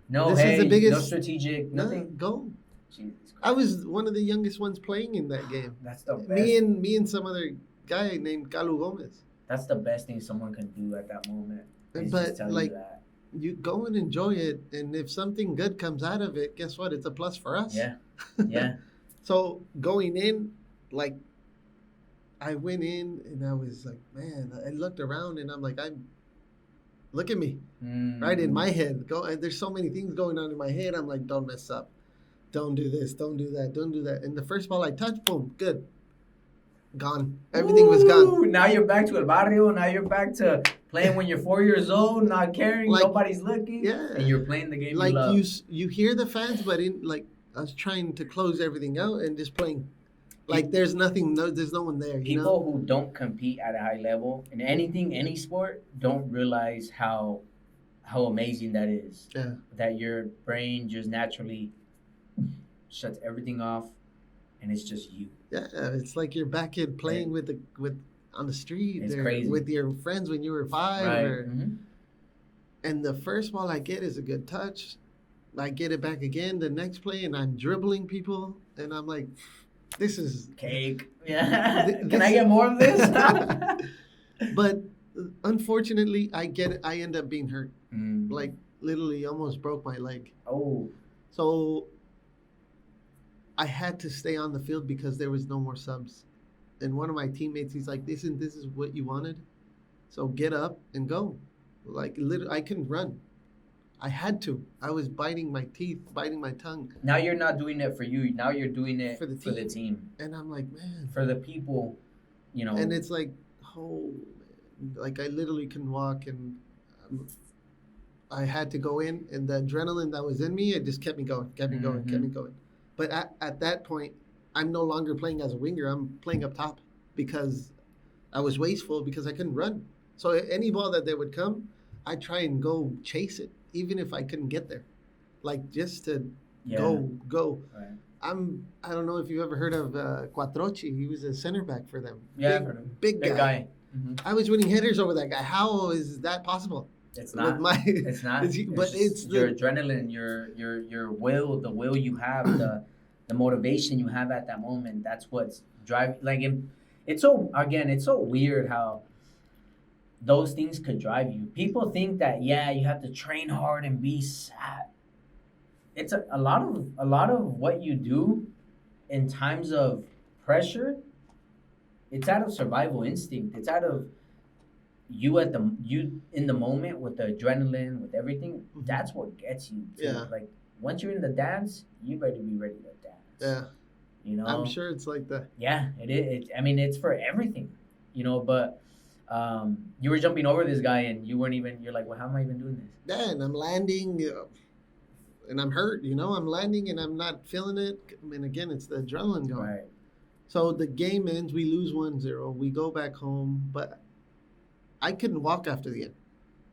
No, this is the biggest, no strategic, nothing. Go. Jesus Christ. I was one of the youngest ones playing in that game. That's the best. Me and some other guy named Calu Gomez. That's the best thing someone can do at that moment. But like, you go and enjoy it, and if something good comes out of it, guess what? It's a plus for us. Yeah. Yeah. So going in, like, I went in and I was like, man, I looked around and I'm like, look at me, right in my head. There's so many things going on in my head. I'm like, don't mess up. Don't do this. Don't do that. Don't do that. And the first ball I touched, boom, good. Gone. Everything was gone. Now you're back to El Barrio. Now you're back to playing when you're 4 years old, not caring, like, nobody's looking. Yeah. And you're playing the game like you love. You hear the fans, but I was trying to close everything out and just playing. Like there's nothing, there's no one there. People who don't compete at a high level in anything, any sport, don't realize how amazing that is. Yeah. That your brain just naturally shuts everything off, and it's just you. Yeah, it's like you're back in playing with on the street. It's crazy. With your friends when you were 5. Right. And the first ball I get is a good touch. I get it back again the next play, and I'm dribbling people, and I'm like, this is cake. Yeah. Can I get more of this? But unfortunately, I end up being hurt. Like literally almost broke my leg. Oh. So I had to stay on the field because there was no more subs. And one of my teammates, he's like, "Isn't this is what you wanted? So get up and go." Like literally, I couldn't run. I had to. I was biting my teeth, biting my tongue. Now you're not doing it for you. Now you're doing it For the for the team. team. And I'm like, man. For the people, you know. And it's like, oh, like I literally couldn't walk, and I had to go in, and the adrenaline that was in me, it just kept me going, kept me going, kept me going. But at that point, I'm no longer playing as a winger. I'm playing up top because I was wasteful because I couldn't run. So any ball that they would come, I'd try and go chase it, even if I couldn't get there. Like just to go. Right. I don't know if you ever heard of Quattrochi. He was a center back for them. Yeah, big guy. I was winning headers over that guy. How is that possible? It's not. It's not. But it's your adrenaline, your will, the will you have, the motivation you have at that moment. That's what's driving. Like it's so weird how those things could drive you. People think that you have to train hard and be sad. It's a lot of what you do in times of pressure. It's out of survival instinct. It's out of you in the moment with the adrenaline, with everything. That's what gets you. Like once you're in the dance, you better be ready to dance. Yeah. You know. I'm sure it's like that. Yeah, it is. I mean, it's for everything. You know, but you were jumping over this guy and you weren't even. You're like, well, how am I even doing this? Yeah, and I'm landing, and I'm hurt. You know, I'm landing and I'm not feeling it. I mean, again, it's the adrenaline going. Right. So the game ends. We lose 1-0. We go back home, but I couldn't walk after the end.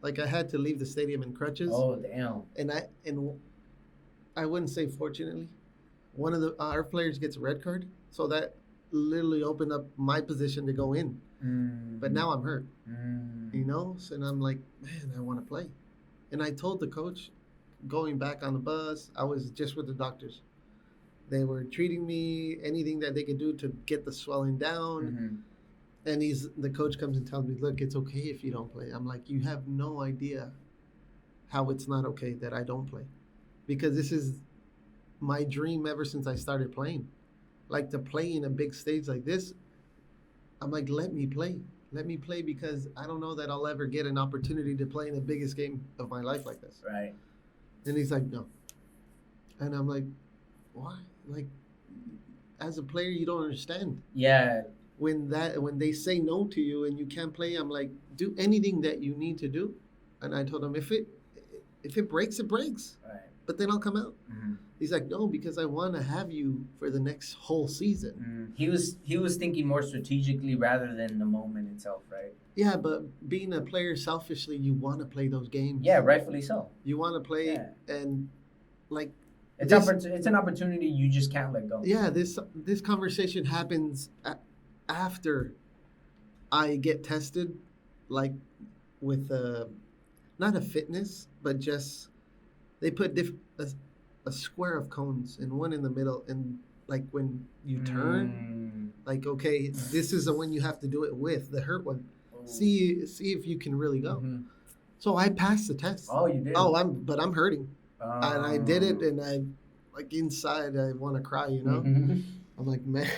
Like I had to leave the stadium in crutches. Oh damn! And I wouldn't say fortunately, one of our players gets a red card, so that literally opened up my position to go in. But now I'm hurt. You know, so and I'm like, man, I want to play. And I told the coach, going back on the bus, I was just with the doctors. They were treating me, anything that they could do to get the swelling down. And the coach comes and tells me, look, it's okay if you don't play. I'm like, you have no idea how it's not okay that I don't play. Because this is my dream ever since I started playing. Like to play in a big stage like this, I'm like, let me play. Let me play because I don't know that I'll ever get an opportunity to play in the biggest game of my life like this. Right. And he's like, no. And I'm like, why? Like, as a player, you don't understand. Yeah. When they say no to you and you can't play, I'm like, do anything that you need to do. And I told him, if it breaks, it breaks. Right. But then I'll come out. He's like, no, because I want to have you for the next whole season. He was thinking more strategically rather than the moment itself, right? Yeah, but being a player selfishly, you want to play those games. Yeah, rightfully so. You want to play and like it's an opportunity you just can't let go. Yeah, this conversation happens after I get tested, like with not a fitness, but just they put a square of cones and one in the middle, and like when you turn, like okay, this is the one you have to do it with the hurt one. See if you can really go. So I passed the test. Oh, you did. Oh, I'm hurting, and I did it, and I like inside I want to cry, you know. I'm like, man.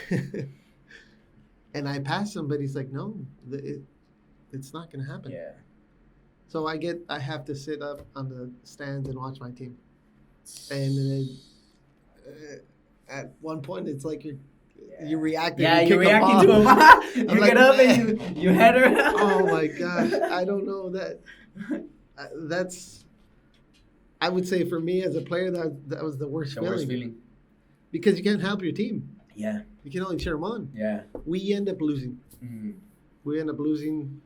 And I passed him, but he's like, no, it's not going to happen. Yeah. So I have to sit up on the stands and watch my team. And then at one point, it's like you're reacting. Yeah, you're reacting to him. You get up and you head her. Oh my gosh. I don't know that. That's, I would say for me as a player, that was the worst feeling. Because you can't help your team. Yeah. You can only cheer them on. Yeah. We end up losing. We end up losing.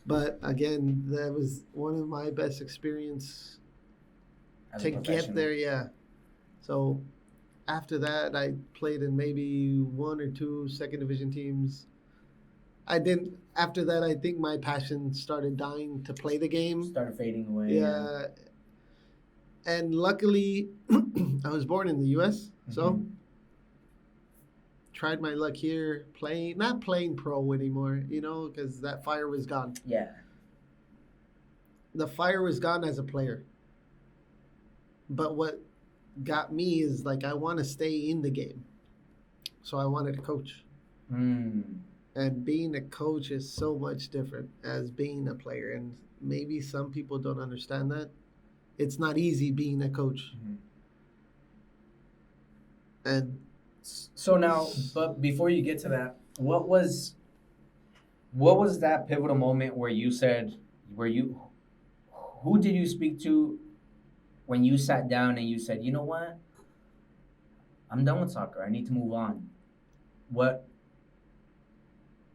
But again, that was one of my best experience to get there. Yeah. So after that, I played in maybe 1 or 2 second division teams. After that, I think my passion started dying to play the game. Started fading away. Yeah. And luckily, I was born in the U.S., so tried my luck here, not playing pro anymore, you know, because that fire was gone. Yeah. The fire was gone as a player. But what got me is, like, I want to stay in the game. So I wanted to coach. And being a coach is so much different as being a player. And maybe some people don't understand that. It's not easy being a coach. Mhm. And So now, but before you get to that, what was that pivotal moment where you said, where you, who did you speak to when you sat down and you said, you know what, I'm done with soccer. I need to move on. What,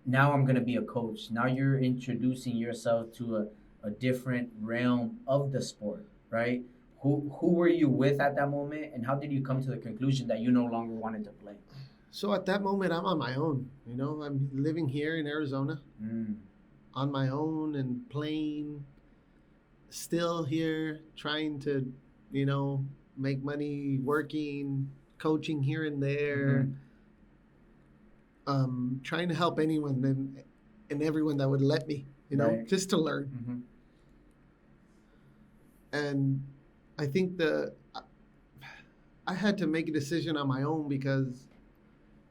now I'm gonna be a coach. Now you're introducing yourself to a different realm of the sport, right? Who were you with at that moment, and how did you come to the conclusion that you no longer wanted to play? so at that moment, I'm on my own. I'm living here in Arizona Mm. on my own and playing, still here, trying to, make money, working, coaching here and there, Mhm. trying to help anyone and everyone that would let me, Right. just to learn. Mhm. And I think I had to make a decision on my own because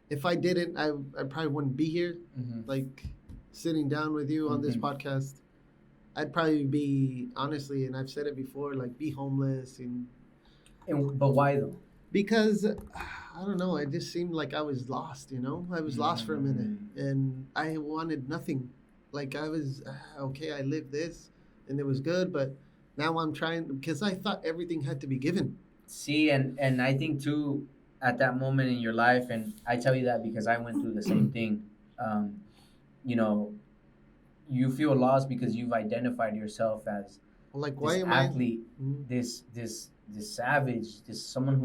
if I didn't, I probably wouldn't be here, Mhm. like sitting down with you on this Mhm. podcast. I'd probably be, honestly, and I've said it before, like be homeless. But why though? Because I don't know, it just seemed like I was lost. I was lost for a minute, Mm. and I wanted nothing. Like I was okay. I lived this, and it was good, but now I'm trying because I thought everything had to be given. See, and I think too, at that moment in your life, and I tell you that because I went through the same thing. Um, you know, you feel lost because you've identified yourself as Like, why this am I? athlete, Mm, this savage, this someone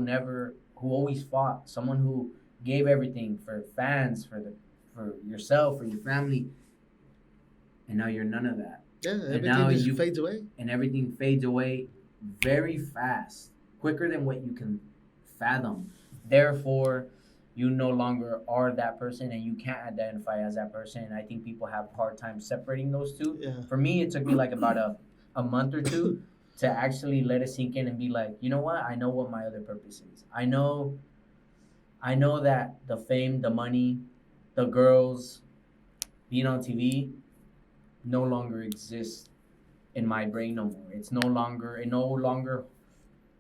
who always fought, someone who gave everything for fans, for yourself, for your family, and now you're none of that. yeah, And everything now just you fades away. and everything fades away very fast, quicker than what you can fathom. Therefore, you no longer are that person and you can't identify as that person. And I think people have a hard time separating those two. Yeah. For me, it took me like about a month or two to actually let it sink in and be like, you know what? I know what my other purpose is. I know that the fame, the money, the girls, being on TV no longer exists in my brain no more. It no longer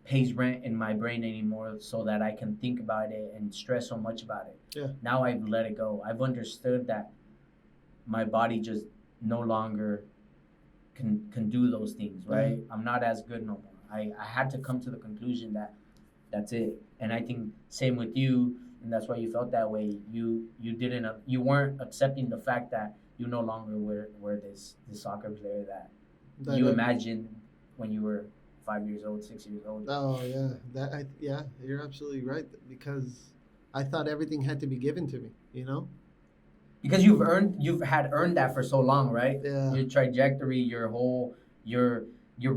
pays rent in my brain anymore so that I can think about it and stress so much about it. Yeah. Now I've let it go. I've understood that my body just no longer can do those things, right? I'm not as good no more. I had to come to the conclusion that that's it. And I think same with you, and that's why you felt that way. You weren't accepting the fact that you no longer were this soccer player that That you imagined when you were 5 years old, 6 years old. Oh yeah, yeah, you're absolutely right because I thought everything had to be given to me. Because you've earned that for so long, right? Yeah. Your trajectory, your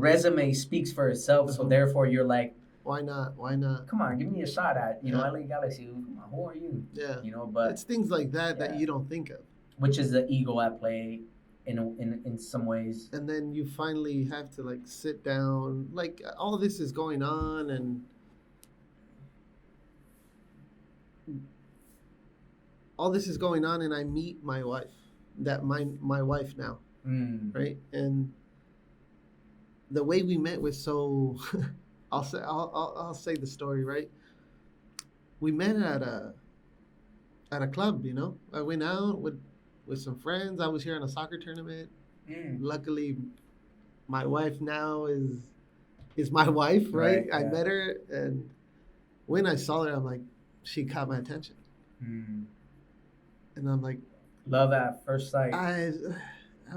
resume speaks for itself. So Uh-huh. therefore, you're like, Why not? Why not? come on, give me a shot at Yeah. LA Galaxy. Come on, who are you? Yeah. But It's things like that yeah, you don't think of, which is the ego at play, in some ways. and then you finally have to like sit down. Like all this is going on, and I meet my wife. That my wife now, Mm. right? And the way we met was so. I'll say the story, right? We met at a club. I went out with some friends. I was here on a soccer tournament. Mm. Luckily, my wife now is my wife, right? Right, I yeah. met her, and when I saw her, I'm like, she caught my attention, Mm. and I'm like, Love at first sight. I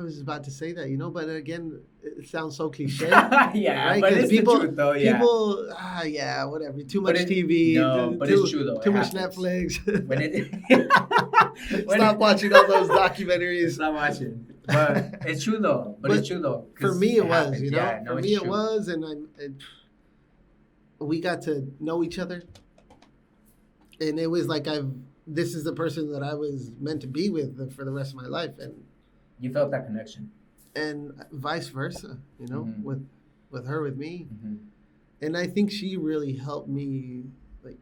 was about to say that, but again, it sounds so cliche, Yeah, right? but Because it's the truth though. Yeah. people, yeah, whatever. Too But much it, TV, no, but it's true though. too It much happens. Netflix. When it Stop watching all those documentaries. Stop watching. But it's true though. But it's true though. For me, it was, happens. Yeah, no, for it's me, true. it was, and we got to know each other, and it was like this is the person that I was meant to be with for the rest of my life, You felt that connection. and vice versa, Mhm. with her with me, Mm-hmm. and I think she really helped me like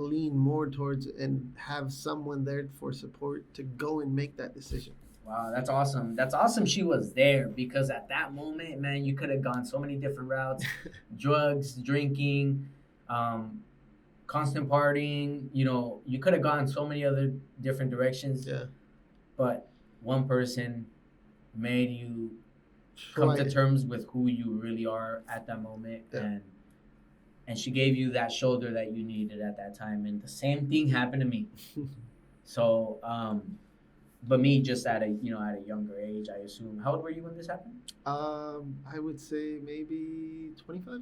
lean more towards and have someone there for support to go and make that decision. Wow, that's awesome. That's awesome she was there because at that moment, man, you could have gone so many different routes, drugs, drinking, um, constant partying. You know, you could have gone so many other different directions, Yeah. but one person made you come to Right. terms with who you really are at that moment, Yeah. and she gave you that shoulder that you needed at that time. And the same thing happened to me. So, but me just at a younger age, I assume. How old were you when this happened? I would say maybe 25.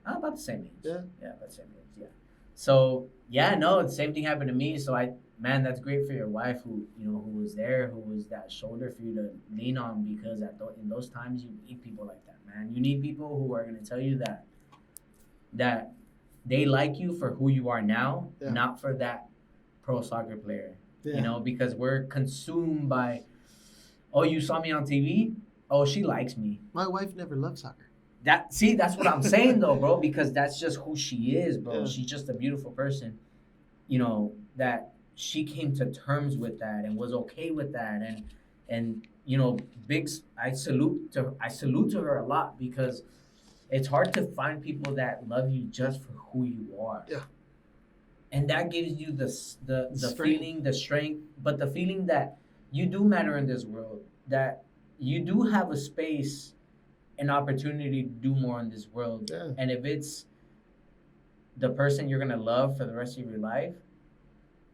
About the same age. Yeah. Yeah, about the same age. Yeah. So yeah, no, the same thing happened to me. So man, that's great for your wife who was there, who was that shoulder for you to lean on because in those times you need people like that, man. You need people who are gonna tell you that they like you for who you are now, Yeah. not for that pro soccer player. Yeah. You know, because we're consumed by, oh, you saw me on TV. Oh, she likes me. My wife never loved soccer. That's what I'm saying though, bro, because that's just who she is, bro. Yeah. She's just a beautiful person, that she came to terms with that and was okay with that. And big I salute to her a lot because it's hard to find people that love you just for who you are. Yeah. And that gives you the Strength. feeling, the strength, but the feeling that you do matter in this world, that you do have a space, an opportunity to do more in this world. Yeah. And if it's the person you're gonna love for the rest of your life,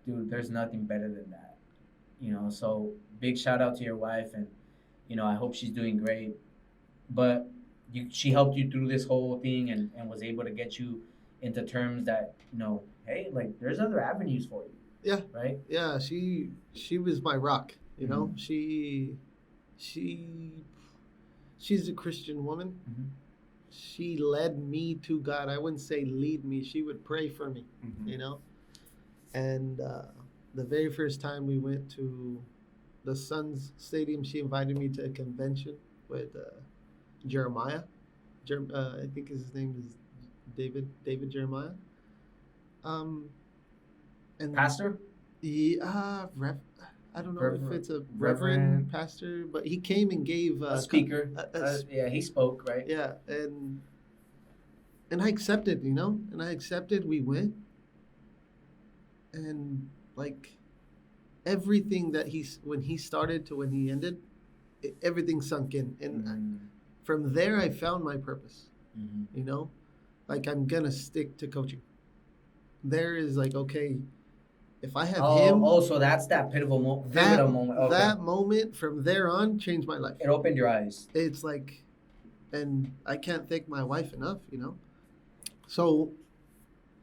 dude, there's nothing better than that. So big shout out to your wife, and I hope she's doing great. But she helped you through this whole thing and was able to get you into terms that hey, like there's other avenues for you. Yeah. Right. Yeah. She was my rock. Mhm. She's a Christian woman. Mhm. She led me to God. I wouldn't say lead me. She would pray for me. Mhm. And the very first time we went to the Suns Stadium, she invited me to a convention with Jeremiah. I think his name is David Jeremiah. And Pastor. I don't know if it's a reverend pastor, but he came and gave A speaker. Yeah, he spoke, right? Yeah, and I accepted, and I accepted. We went, and like everything that when he started to when he ended, everything sunk in, and from there I found my purpose. Mhm. Like I'm gonna stick to coaching. There is like, okay, if I have Oh, him, so that's that pivotal moment. Okay. that moment from there on changed my life. It opened your eyes. It's like, and I can't thank my wife enough, So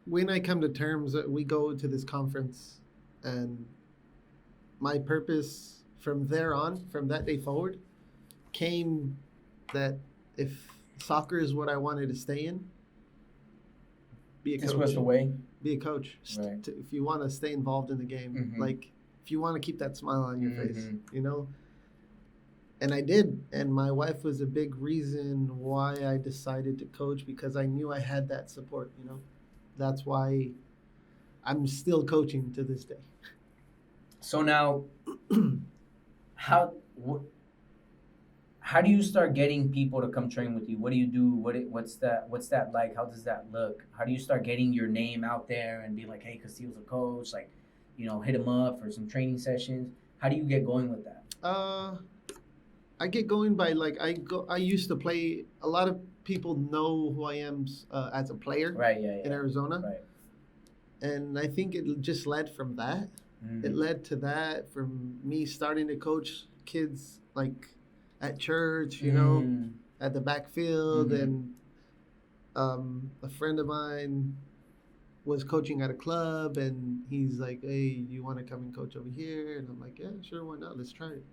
when I come to terms, we go to this conference, and my purpose from there on, from that day forward, came that if soccer is what I wanted to stay in, be a This coach. was the way. Be a coach. Right. If you want to stay involved in the game, like if you want to keep that smile on your face, And I did, and my wife was a big reason why I decided to coach because I knew I had that support. That's why I'm still coaching to this day. So now, how do you start getting people to come train with you? What do you do? What's that like? How does that look? How do you start getting your name out there and be like, hey, Castillo's a coach, like, hit him up for some training sessions? How do you get going with that? I get going by I used to play. A lot of people know who I am as a player, right? Yeah. In Arizona, right? And I think it just led from that. Mm-hmm. It led to that from me starting to coach kids like at church, at the backfield, and a friend of mine was coaching at a club, and he's like, "Hey, you want to come and coach over here?" And I'm like, "Yeah, sure, why not? Let's try it."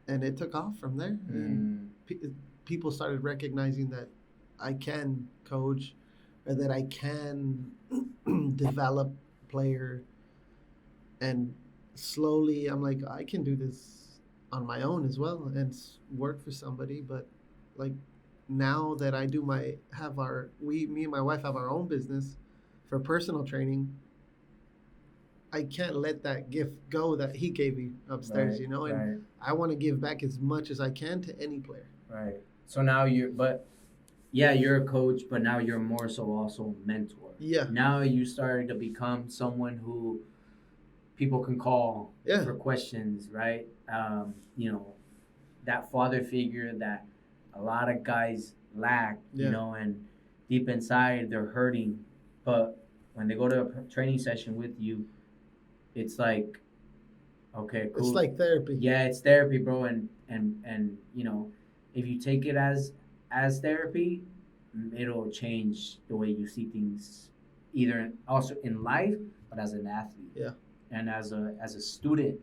And it took off from there. And people started recognizing that I can coach, or that I can develop a player. And slowly, I'm like, I can do this on my own as well and work for somebody. But like now that I do me and my wife have our own business for personal training, I can't let that gift go that he gave me upstairs, Right, you know, and right, I want to give back as much as I can to any player. right. So now you're a coach, but now you're more so also a mentor. Yeah, Now you started to become someone who people can call yeah, for questions, right? That father figure that a lot of guys lack, yeah. and deep inside they're hurting. But when they go to a training session with you, it's like, okay, It's cool. like therapy. Yeah, it's therapy, bro. And if you take it as therapy, it'll change the way you see things, either also in life, but as an athlete. Yeah. And as a student,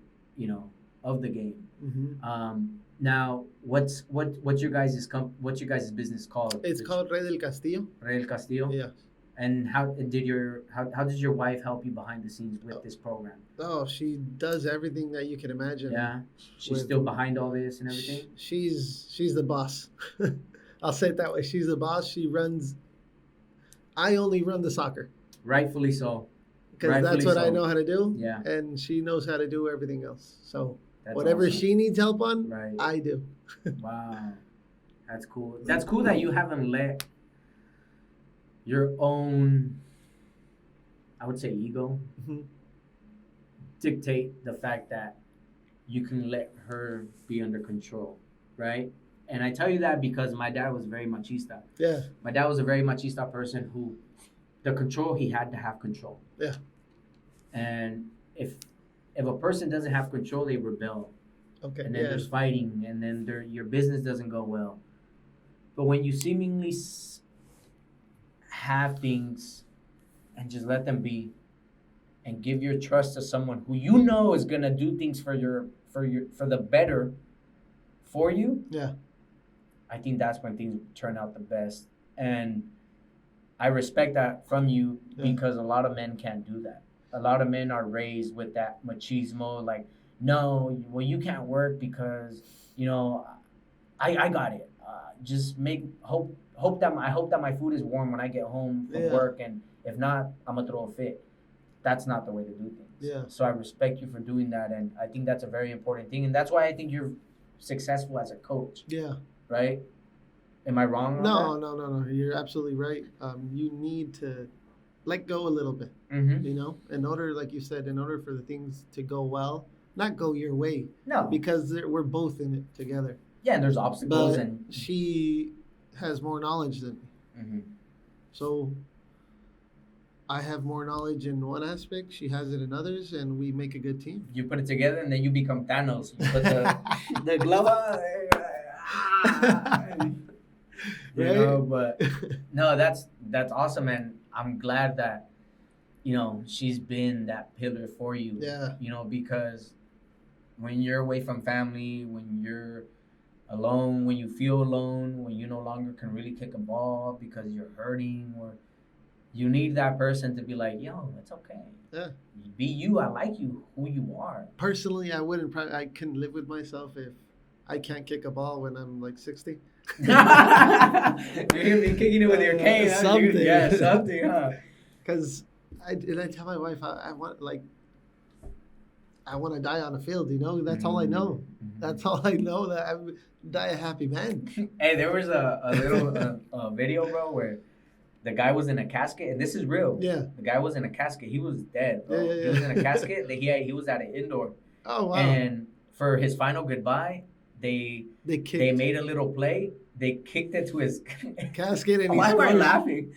of the game. Mm-hmm. Now, what's your guys' business called? It's called Rey Del Castillo. Rey Del Castillo. Yeah. And how did your wife help you behind the scenes with this program? Oh, she does everything that you can imagine. Yeah, she's with- still behind all this and everything. She's the boss. I'll say it that way. She's the boss. She runs. I only run the soccer Rightfully so. because that's Rightfully what I so. know how to do. Yeah. And she knows how to do everything else. So That's whatever awesome. she needs help on, Right. I do. Wow, that's cool. That's cool that you haven't let your own, I would say, ego Mhm. dictate the fact that you can let her be under control, right? And I tell you that because my dad was very machista. Yeah. My dad was a very machista person who, the control, he had to have control. Yeah. And if a person doesn't have control, they rebel, Okay. and then Yeah. there's fighting, and then your business doesn't go well. But when you seemingly have things and just let them be, and give your trust to someone who you know is gonna do things for the better for you, Yeah. I think that's when things turn out the best. And I respect that from you because a lot of men can't do that. A lot of men are raised with that machismo, like, no, well, you can't work because I got it. Just hope that my food is warm when I get home from work, and if not, I'm gonna throw a fit. That's not the way to do things. Yeah. So I respect you for doing that, and I think that's a very important thing, and that's why I think you're successful as a coach. Yeah. Right? Am I wrong? No. You're absolutely right. You need to let go a little bit. Mm-hmm. You know, in order, like you said, in order for the things to go well, not go your way, No. because we're both in it together. Yeah, and there's obstacles, But and she has more knowledge than me. mm-hmm. So I have more knowledge in one aspect, she has it in others, and we make a good team. You put it together, and then you become Thanos. You put the glove on. But no, that's awesome, and I'm glad that she's been that pillar for you. Yeah. Because when you're away from family, when you're alone, when you feel alone, when you no longer can really kick a ball because you're hurting, or you need that person to be like, yo, it's okay. Yeah. Be you. I like you, who you are. Personally, I couldn't live with myself if I can't kick a ball when I'm like 60. You're gonna be kicking it with your cane. Huh? Something. Yeah, something, huh? Because I tell my wife I want to die on the field. That's all I know. Mm-hmm. That's all I know. That I die a happy man. Hey, there was a little video, bro, where the guy was in a casket, and this is real. Yeah. The guy was in a casket. He was dead, bro. Yeah. He was in a casket. He was at an indoor. Oh wow. And for his final goodbye, they made a little play. They kicked it to his casket, and why am I laughing?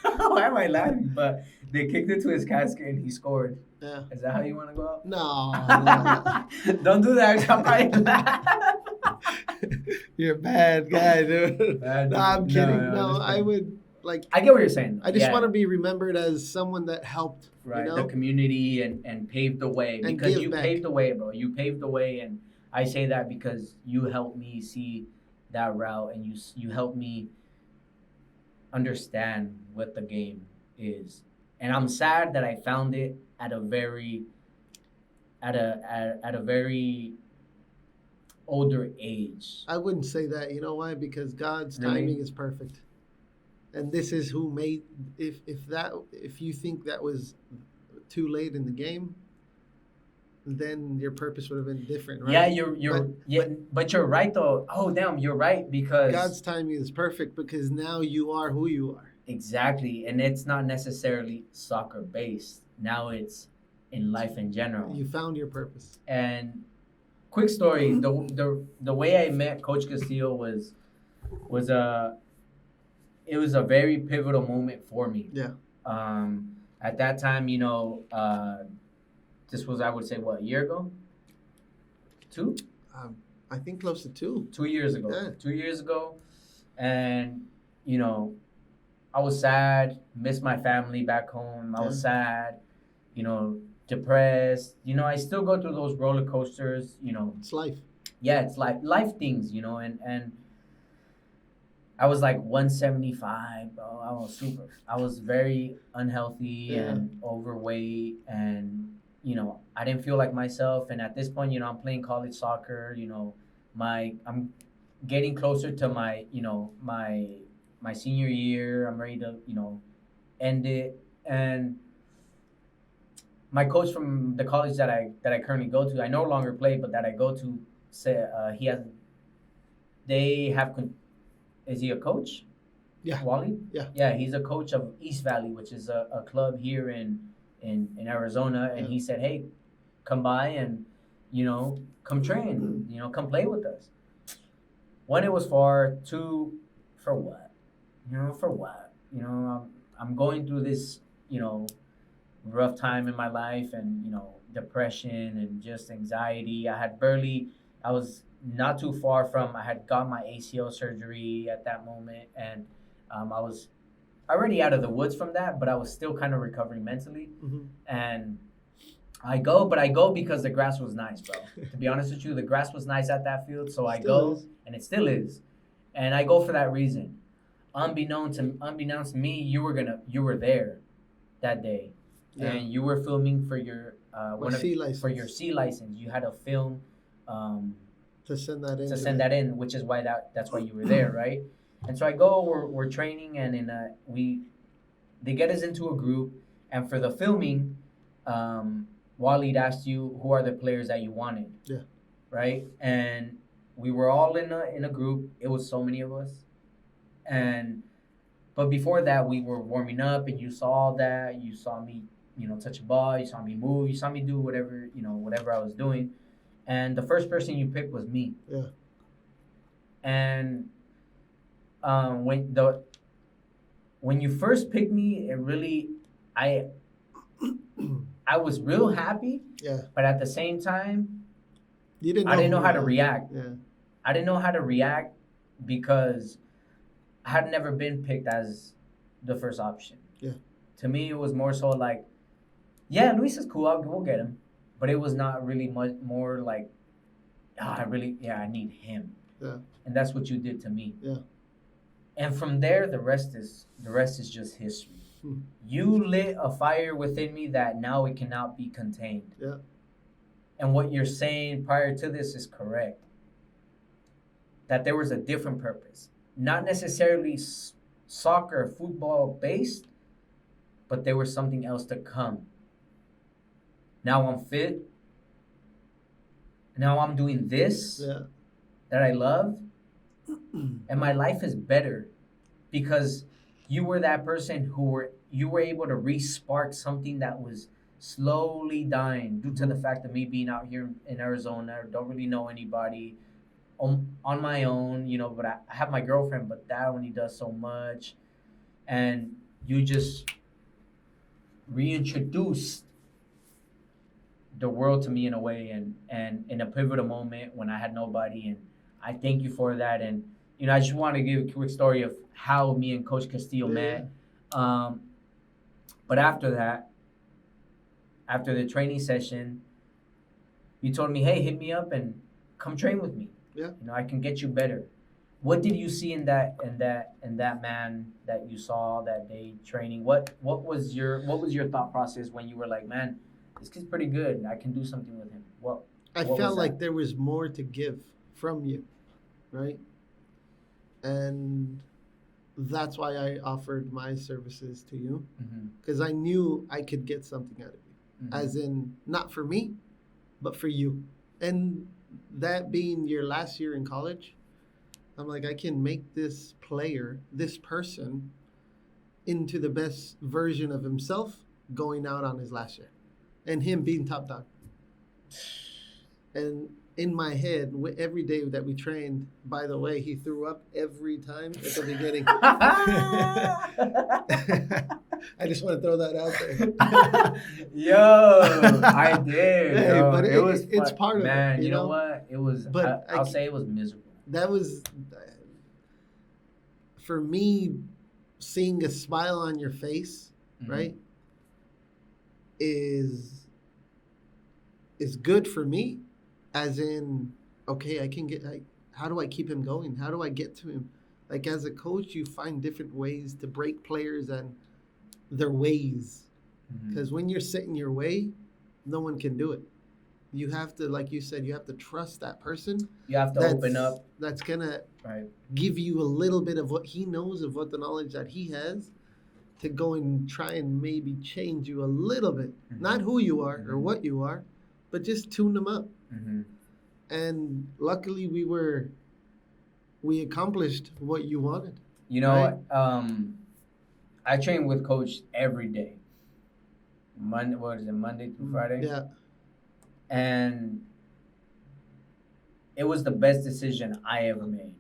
Why am I laughing? But they kicked it to his casket, and he scored. Yeah. Is that how you want to go out? No. Don't do that. I'm probably laugh. You're a bad guy, dude. Bad No, dude. I'm kidding. No, No, I would like. I get what you're saying. I just want to be remembered as someone that helped. Right, the community and paved the way, And because give you back. paved the way, bro. You paved the way, and I say that because you helped me see that route, and you helped me understand what the game is. And I'm sad that I found it at a very older age. I wouldn't say that. You know why? Because God's Really? timing is perfect, and this is who made. If you think that was too late in the game, then your purpose would have been different, right? Yeah, but you're right though. Oh damn, you're right because God's timing is perfect because now you are who you are. exactly, and it's not necessarily soccer based. Now it's in life in general. You found your purpose. And quick story: the way I met Coach Castillo was a it was a very pivotal moment for me. Yeah. At that time, this was, I would say, what, a year ago? Two? I think close to 2. 2 years ago. Yeah. 2 years ago. And, I was sad, missed my family back home. I was sad, depressed. I still go through those roller coasters, It's life. Yeah, it's like life things, and I was like 175, bro. I was very unhealthy and overweight, and I didn't feel like myself. And at this point, I'm playing college soccer. I'm getting closer to my senior year. I'm ready to end it. And my coach from the college that I currently go to, I no longer play, but that I go to, said they have. Is he a coach? Yeah. Wally? Yeah. Yeah, he's a coach of East Valley, which is a club here in Arizona. And he said, hey, come by and, come train, come play with us. One, it was far. Two, for what? For what? I'm going through this, rough time in my life and, depression and just anxiety. I was not too far from, I had got my ACL surgery at that moment, and I was already out of the woods from that, but I was still kind of recovering mentally. Mm-hmm. And I go because the grass was nice, bro. To be honest with you, the grass was nice at that field, so I go, and it still is, and I go for that reason. Unbeknownst to me, you were there that day, and you were filming for your for your C license. You had to film. To send that in. Which is why that's why you were there, right? And so I go, we're training, and they get us into a group, and for the filming, Waleed asked you who are the players that you wanted. Yeah. Right? And we were all in a group. It was so many of us. But before that, we were warming up, and you saw all that. You saw me, touch a ball. You saw me move. You saw me do whatever I was doing. And the first person you picked was me. Yeah. And when you first picked me, it really, I was real happy. Yeah. But at the same time, I didn't know how to react. Yeah. I didn't know how to react because I had never been picked as the first option. Yeah. To me, it was more so like, yeah, Luis is cool. We'll get him. But it was not really much more like, I need him. Yeah. And that's what you did to me. Yeah. And from there, the rest is just history. You lit a fire within me that now it cannot be contained. Yeah. And what you're saying prior to this is correct. That there was a different purpose. Not necessarily soccer, football based, but there was something else to come. Now I'm fit. Now I'm doing this that I love. And my life is better because you were that person you were able to re-spark something that was slowly dying due to the fact of me being out here in Arizona. Don't really know anybody on my own, but I have my girlfriend, but that only does so much. And you just reintroduced the world to me in a way, and in a pivotal moment when I had nobody, and I thank you for that. And I just want to give a quick story of how me and Coach Castillo met. But after that, after the training session, you told me, hey, hit me up and come train with me. Yeah. I can get you better. What did you see in that man that you saw that day training? What was your thought process when you were like, man, this kid's pretty good. I can do something with him. I felt like there was more to give from you, right? And that's why I offered my services to you, because I knew I could get something out of you. as in not for me, but for you. And that being your last year in college, I'm like, I can make this player, this person, into the best version of himself going out on his last year, and him being top dog. And in my head, every day that we trained, by the way, he threw up every time at the beginning. I just want to throw that out there. Yo, I did. Hey, yo. but it's fun. part of Man, it. you know what? It was. But I'll say it was miserable. That was, for me, seeing a smile on your face, right, is good for me, as in, okay, I can get, how do I keep him going? How do I get to him? Like, as a coach, you find different ways to break players and their ways. Because when you're set in your way, no one can do it. You have to, like you said, you have to trust that person. You have to open up. That's going to give you a little bit of what he knows, of what the knowledge that he has, to go and try and maybe change you a little bit. Not who you are or what you are, but just tune them up. And luckily we accomplished what you wanted. You know, right? I train with Coach every day. Monday through Friday? Yeah. And it was the best decision I ever made.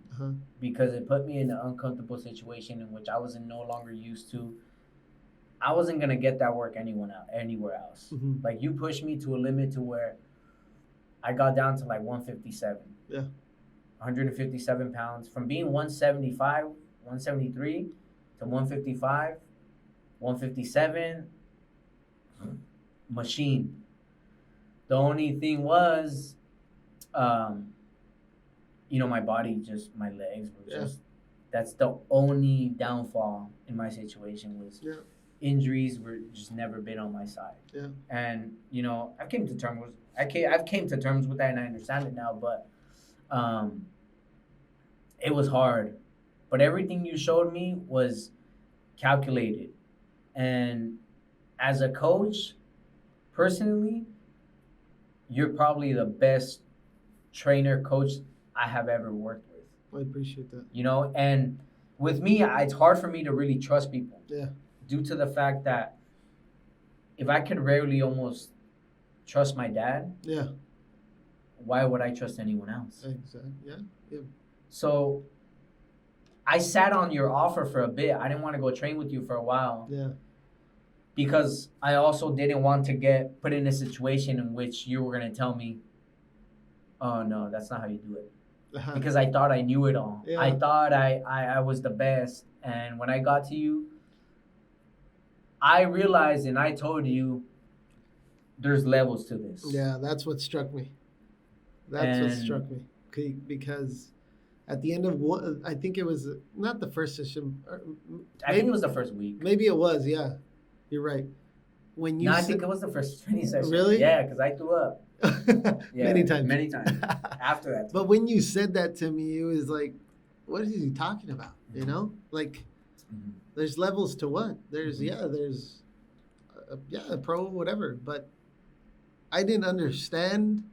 Because it put me in an uncomfortable situation in which I was no longer used to. I wasn't going to get that work anywhere else. Like, you pushed me to a limit to where I got down to like 157. Yeah. 157 pounds. From being 175, 173 to 155, 157, machine. The only thing was, my body, just my legs were just, that's the only downfall in my situation was injuries were just never been on my side. Yeah. And, I've came to terms with that, and I understand it now, but it was hard. But everything you showed me was calculated. And as a coach, personally, you're probably the best trainer, coach I have ever worked with. I appreciate that. And with me, it's hard for me to really trust people. Yeah. Due to the fact that if I could rarely almost trust my dad, why would I trust anyone else? Exactly. Yeah. So I sat on your offer for a bit. I didn't want to go train with you for a while. Yeah. Because I also didn't want to get put in a situation in which you were going to tell me, oh, no, that's not how you do it. Because I thought I knew it all. Yeah. I thought I was the best. And when I got to you, I realized and I told you there's levels to this. Yeah, that's what struck me. What struck me. Because at the end of one, I think it was not the first session. I think it was the first week. Maybe it was, yeah. You're right. I think it was the first training session. Really? Yeah, because I threw up. Many times. Many times. After that. But when you said that to me, it was like, what is he talking about? Like, there's levels to what? There's a pro, whatever. But I didn't understand.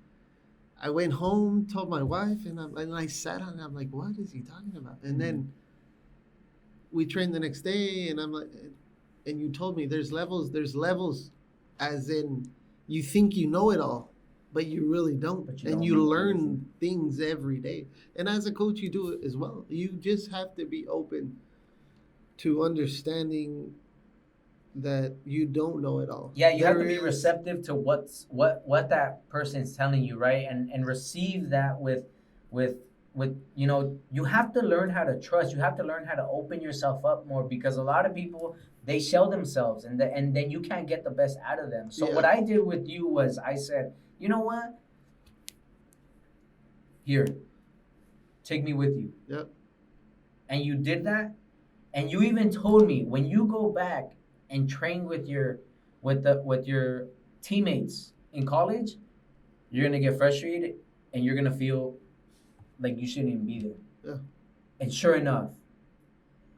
I went home, told my wife, and I sat on it. I'm like, what is he talking about? And then we trained the next day, and I'm like, and you told me there's levels, as in you think you know it all, but you really don't. And you learn things every day. And as a coach, you do it as well. You just have to be open to understanding that you don't know it all. Yeah, you have to be receptive to what that person's telling you, right? And receive that with you have to learn how to trust. You have to learn how to open yourself up more, because a lot of people, they shell themselves and then you can't get the best out of them. So what I did with you was I said, you know what? Here, take me with you. Yep. And you did that. And you even told me, when you go back and train with your teammates in college, you're gonna get frustrated and you're gonna feel like you shouldn't even be there. Yeah. And sure enough,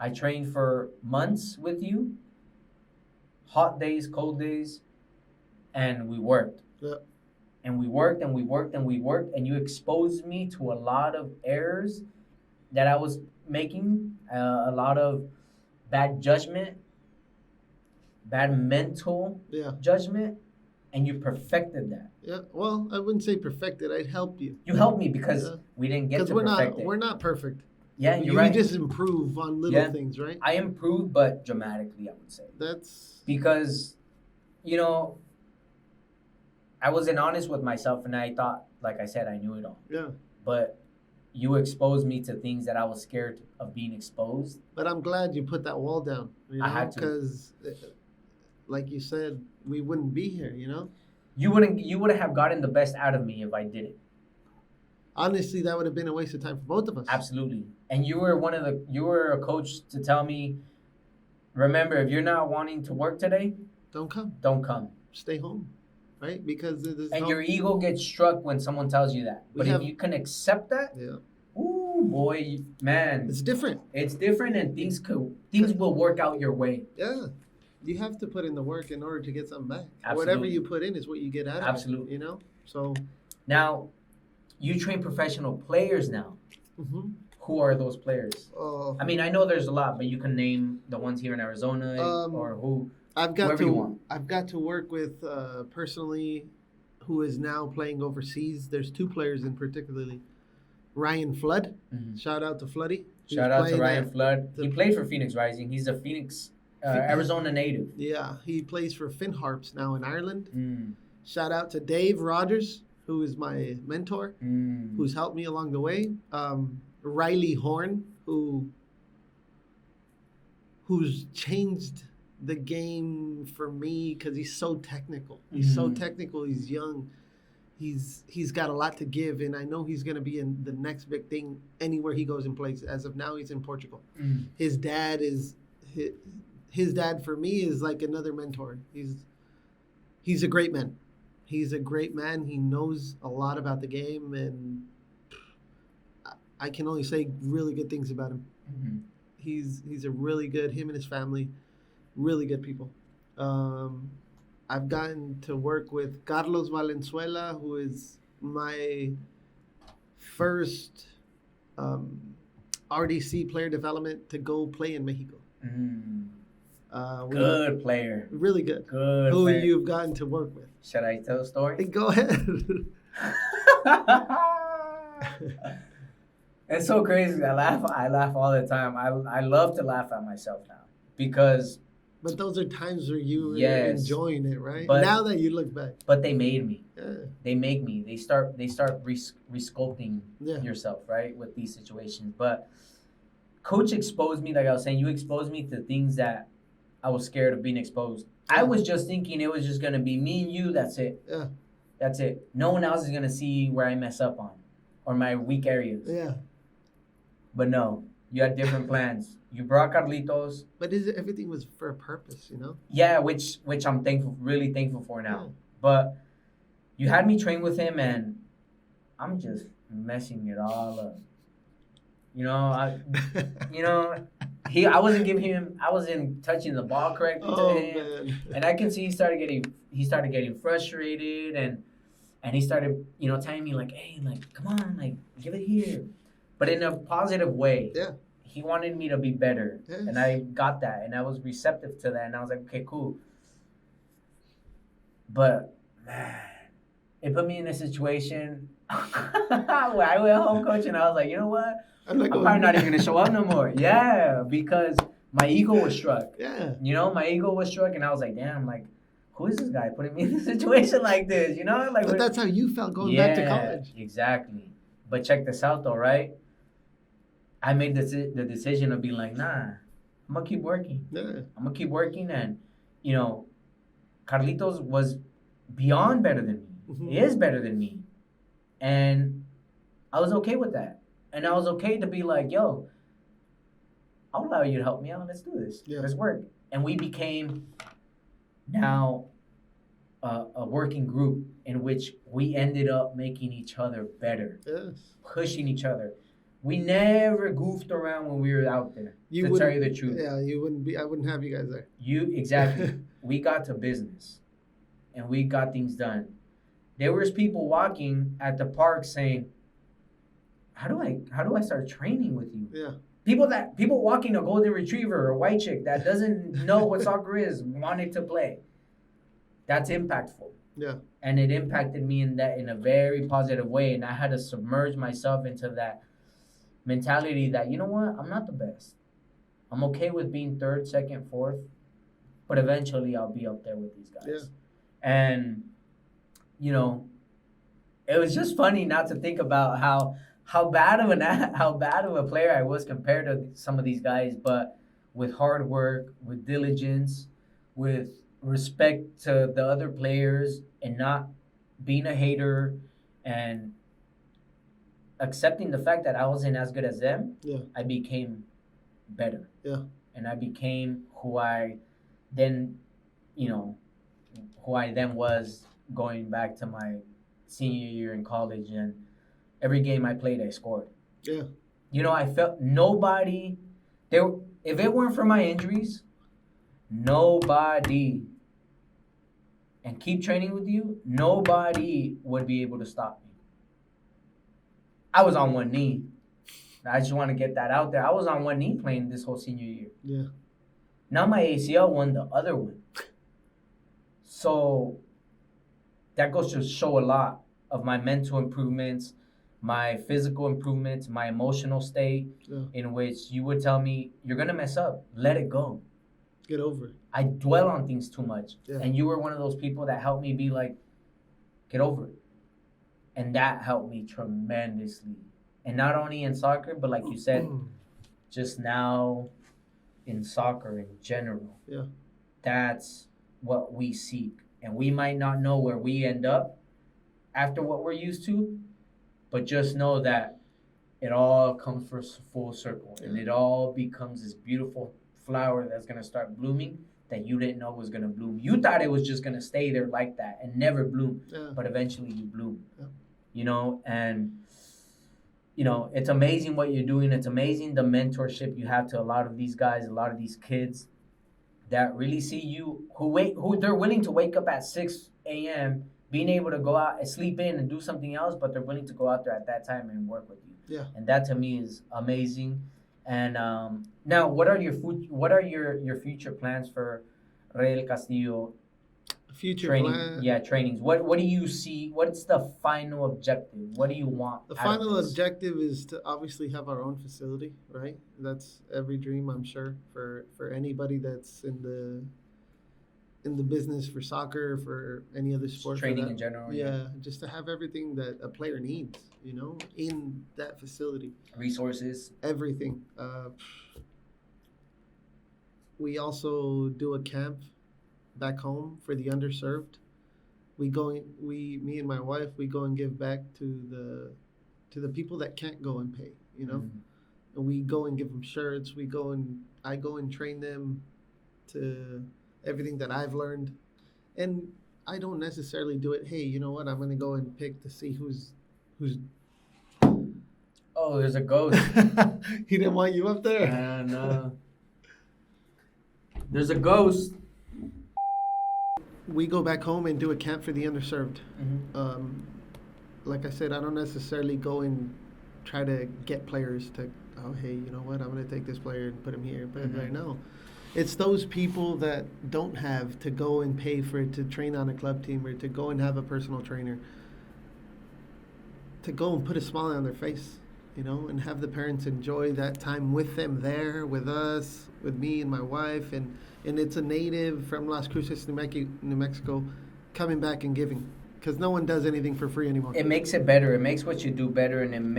I trained for months with you, hot days, cold days, and we worked. Yeah. And we worked and we worked and we worked, and you exposed me to a lot of errors that I was making, a lot of bad judgment, bad mental Yeah. judgment, and you perfected that. Yeah. Well, I wouldn't say perfected. I'd help you. You helped me because Yeah. we didn't get Because to we're perfect not it. we're not perfect. Yeah, you're You right. just improve on little Yeah. things, right? I improved, but dramatically, I would say. That's Because, you know, I wasn't honest with myself, and I thought, like I said, I knew it all. yeah. But you exposed me to things that I was scared of being exposed. But I'm glad you put that wall down. You know, I had to. because, like you said, we wouldn't be here. You know. You wouldn't have gotten the best out of me if I did it. Honestly, that would have been a waste of time for both of us. Absolutely. And you were a coach to tell me, remember, if you're not wanting to work today, Don't come. don't come. Stay home, right? Because there's And no, your ego gets struck when someone tells you that. But if you can accept that, yeah, ooh boy, man, it's different. it's different, and things will work out your way. Yeah. You have to put in the work in order to get something back. Absolutely. Whatever you put in is what you get out of it. Absolutely. You know? So, Now, you train professional players now. mhm. Who are those players? uh, I mean, I know there's a lot, but you can name the ones here in Arizona or who. I've got whoever you want. I've got to work with personally who is now playing overseas. There's two players in particularly. Ryan Flood. Mhm. Shout out to Floody. Shout out to playing Ryan at- Flood. He played for Phoenix Rising. He's a Phoenix, Arizona native. Yeah, he plays for Finn Harps now in Ireland. Mm. Shout out to Dave Rogers, who is my mentor, Mm. who's helped me along the way. Riley Horn, who's changed the game for me because he's so technical. He's so Mhm. technical. He's young. He's got a lot to give, and I know he's going to be in the next big thing anywhere he goes and plays. As of now, he's in Portugal. Mm. His dad for me is like another mentor. He's a great man. He's a great man. He knows a lot about the game, and I can only say really good things about him. Mm-hmm. He's a really good, him and his family, really good people. I've gotten to work with Carlos Valenzuela, who is my first RDC player development to go play in Mexico. Mm. We- Good player. Really good. Good Who player. you've gotten to work with. Should I tell a story? Go ahead. It's so crazy. I laugh all the time. I love to laugh at myself now because But those are times where you were Yes. enjoying it, right? But- now that you look back. but they made me. Yeah. They make me. They start resculpting Yeah. yourself, right, with these situations. But coach exposed me, like I was saying, you exposed me to things that I was scared of being exposed. I was just thinking it was just gonna be me and you. That's it. Yeah. That's it. No one else is gonna see where I mess up on, or my weak areas. Yeah. But no, you had different plans. You brought Carlitos. But everything was for a purpose, you know? Yeah, which I'm really thankful for now. Yeah. But you had me train with him, and I'm just messing it all up. You know, I wasn't touching the ball correctly Oh, to him, man. and I can see he started getting frustrated, and he started, telling me like, hey, like, come on, like, give it here, but in a positive way. Yeah. He wanted me to be better, Yes. and I got that, and I was receptive to that, and I was like, okay, cool. But man, it put me in a situation where I went home, coach, and I was like, you know what? I'm not I'm going probably not even gonna show up no more. Yeah, because my ego was struck. Yeah. My ego was struck, and I was like, damn, like, who is this guy putting me in a situation like this? Like, But that's how you felt going back to college. Exactly. But check this out, though, right? I made the decision of being like, nah, I'm gonna keep working. Yeah. I'm gonna keep working, and Carlitos was beyond better than me. Mhm. He is better than me, and I was okay with that. And I was okay to be like, yo, I'll allow you to help me out. Let's do this. Yeah. Let's work. And we became now a working group in which we ended up making each other better, Yes. pushing each other. We never goofed around when we were out there. To tell wouldn't- you the truth, Yeah, you wouldn't be. I wouldn't have you guys there. exactly. We got to business. and we got things done. There was people walking at the park saying, how do I start training with you? Yeah. People walking a golden retriever or a white chick that doesn't know what soccer is wanted to play. That's impactful. Yeah. And it impacted me in a very positive way, and I had to submerge myself into that mentality that, you know what, I'm not the best. I'm okay with being third, second, fourth, but eventually I'll be up there with these guys. Yeah. And you know, it was just funny not to think about how bad of a player I was compared to some of these guys, but with hard work, with diligence, with respect to the other players, and not being a hater, and accepting the fact that I wasn't as good as them, Yeah. I became better. Yeah. And I became who I then was going back to my senior year in college, and every game I played, I scored. Yeah. You know, I felt nobody there. If it weren't for my injuries, nobody, and keep training with you, nobody would be able to stop me. I was on one knee. I just want to get that out there. I was on one knee playing this whole senior year. Yeah. Now my ACL won the other one. So that goes to show a lot of my mental improvements, my physical improvements, my emotional state, in which you would tell me, you're going to mess up. Let it go. Get over it. I dwell on things too much. Yeah. And you were one of those people that helped me be like, get over it. And that helped me tremendously. And not only in soccer, but like you said, just now in soccer in general. Yeah. That's what we seek. And we might not know where we end up after what we're used to, but just know that it all comes for full circle. Yeah. And it all becomes this beautiful flower that's going to start blooming that you didn't know was going to bloom. You thought it was just going to stay there like that and never bloom, but eventually you bloom. Yeah. You know, and you know, it's amazing what you're doing. It's amazing the mentorship you have to a lot of these guys, a lot of these kids that really see you, who they're willing to wake up at 6 a.m., being able to go out and sleep in and do something else, but they're willing to go out there at that time and work with you. Yeah. And that to me is amazing. And now, what are your future plans for Rey Del Castillo? Future training, plan. Yeah, trainings. What do you see? What's the final objective? What do you want? The final objective is to obviously have our own facility, right? That's every dream, I'm sure, for anybody that's in the business for soccer, for any other sport. Training in general. Yeah, just to have everything that a player needs, you know, in that facility. Resources. Everything. We also do a camp back home for the underserved. Me and my wife, we go and give back to the people that can't go and pay, you know. And we go and give them shirts. I go and train them to everything that I've learned. And I don't necessarily do it, hey, you know what, I'm going to go and pick to see who's Oh, there's a ghost. He didn't want you up there. No. There's a ghost. We go back home and do a camp for the underserved. Mm-hmm. Like I said, I don't necessarily go and try to get players to, oh, hey, you know what, I'm going to take this player and put him here. But I know it's those people that don't have to go and pay for it to train on a club team or to go and have a personal trainer, to go and put a smile on their face, you know, and have the parents enjoy that time with them there, with us, with me and my wife. And it's a native from Las Cruces, New Mexico, coming back and giving. Because no one does anything for free anymore. It makes it better. It makes what you do better, and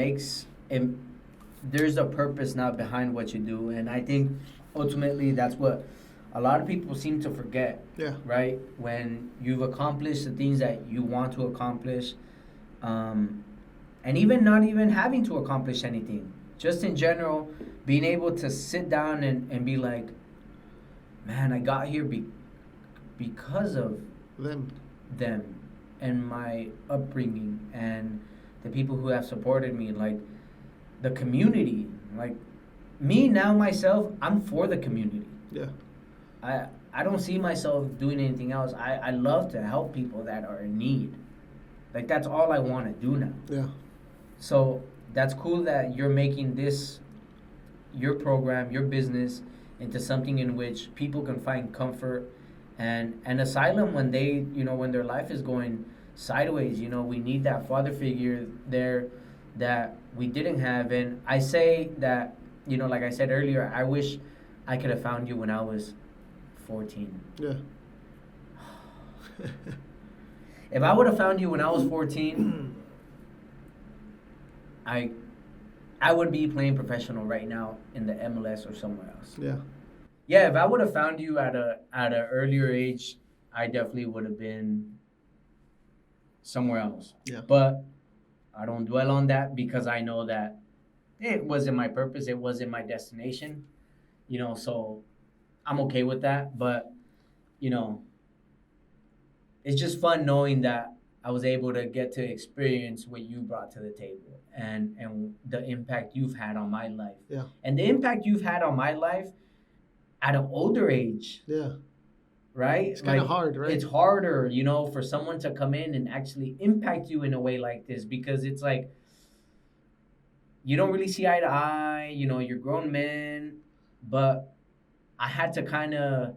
there's a purpose now behind what you do. And I think ultimately that's what a lot of people seem to forget. Yeah. Right? When you've accomplished the things that you want to accomplish, and even not even having to accomplish anything, just in general, being able to sit down and be like, man, I got here because of them and my upbringing and the people who have supported me, like the community. Like me now, myself, I'm for the community. Yeah. I don't see myself doing anything else. I love to help people that are in need. Like that's all I want to do now. Yeah. So that's cool that you're making this your program, your business into something in which people can find comfort and an asylum when they, when their life is going sideways. We need that father figure there that we didn't have. And I say that, like I said earlier, I wish I could have found you when I was 14. Yeah. If I would have found you when I was 14, I I would be playing professional right now in the MLS or somewhere else. Yeah. Yeah, if I would have found you at a earlier age, I definitely would have been somewhere else. Yeah. But I don't dwell on that because I know that it wasn't my purpose, it wasn't my destination. So I'm okay with that. But you know, it's just fun knowing that I was able to get to experience what you brought to the table and the impact you've had on my life. Yeah. And the impact you've had on my life at an older age, Yeah. right? It's kind of hard, right? It's harder, for someone to come in and actually impact you in a way like this because it's like you don't really see eye to eye, you're grown men, but I had to kind of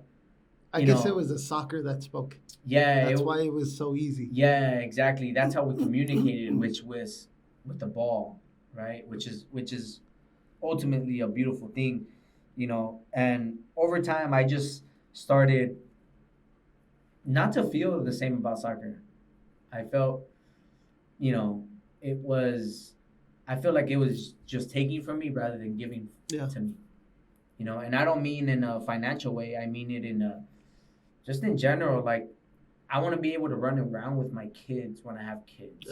I guess it was the soccer that spoke. Yeah, That's why it was so easy. Yeah, exactly. That's how we communicated, which was with the ball, right? Which is ultimately a beautiful thing, And over time, I just started not to feel the same about soccer. I felt, it was. I feel like it was just taking from me rather than giving to me, And I don't mean in a financial way. I mean it just in general, like. I want to be able to run around with my kids when I have kids,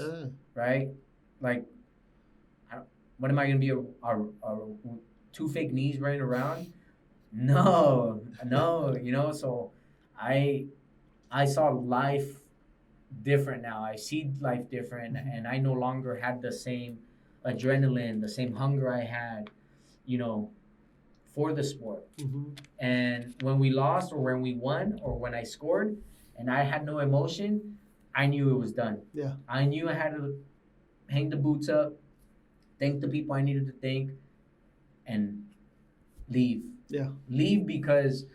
right? Like, what am I going to be, a two fake knees running around? No. So I saw life different now. I see life different, and I no longer had the same adrenaline, the same hunger I had, for the sport. Mm-hmm. And when we lost or when we won or when I scored, and I had no emotion, I knew it was done. Yeah. I knew I had to hang the boots up, thank the people I needed to thank, and leave. Yeah. Leave because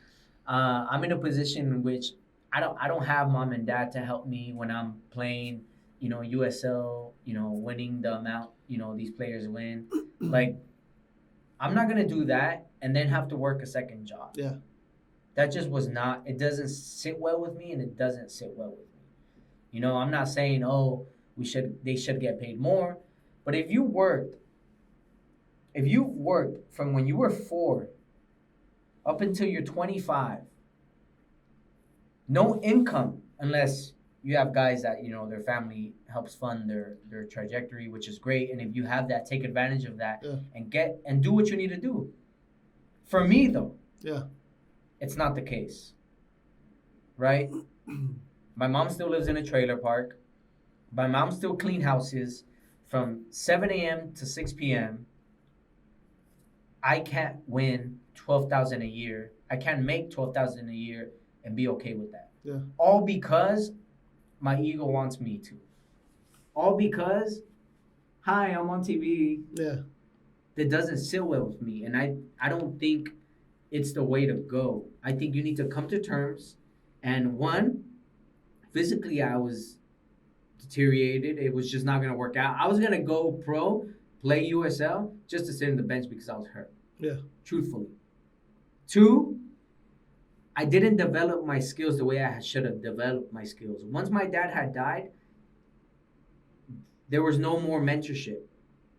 I'm in a position in which I don't have mom and dad to help me when I'm playing, USL, winning the amount, these players win. Like, I'm not gonna do that and then have to work a second job. Yeah. That just was not, it doesn't sit well with me, and it doesn't sit well with me. I'm not saying, they should get paid more, but if you've worked from when you were 4 up until you're 25, no income unless you have guys that, their family helps fund their trajectory, which is great. And if you have that, take advantage of that and do what you need to do. For me though, it's not the case, right? My mom still lives in a trailer park. My mom still clean houses from 7 a.m. to 6 p.m. I can't win $12,000 a year. I can't make $12,000 a year and be okay with that. Yeah. All because my ego wants me to. All because, hi, I'm on TV. Yeah. That doesn't sit well with me, and I don't think it's the way to go. I think you need to come to terms. And one, physically, I was deteriorated. It was just not going to work out. I was going to go pro, play USL, just to sit in the bench because I was hurt. Yeah. Truthfully. 2, I didn't develop my skills the way I should have developed my skills. Once my dad had died, there was no more mentorship.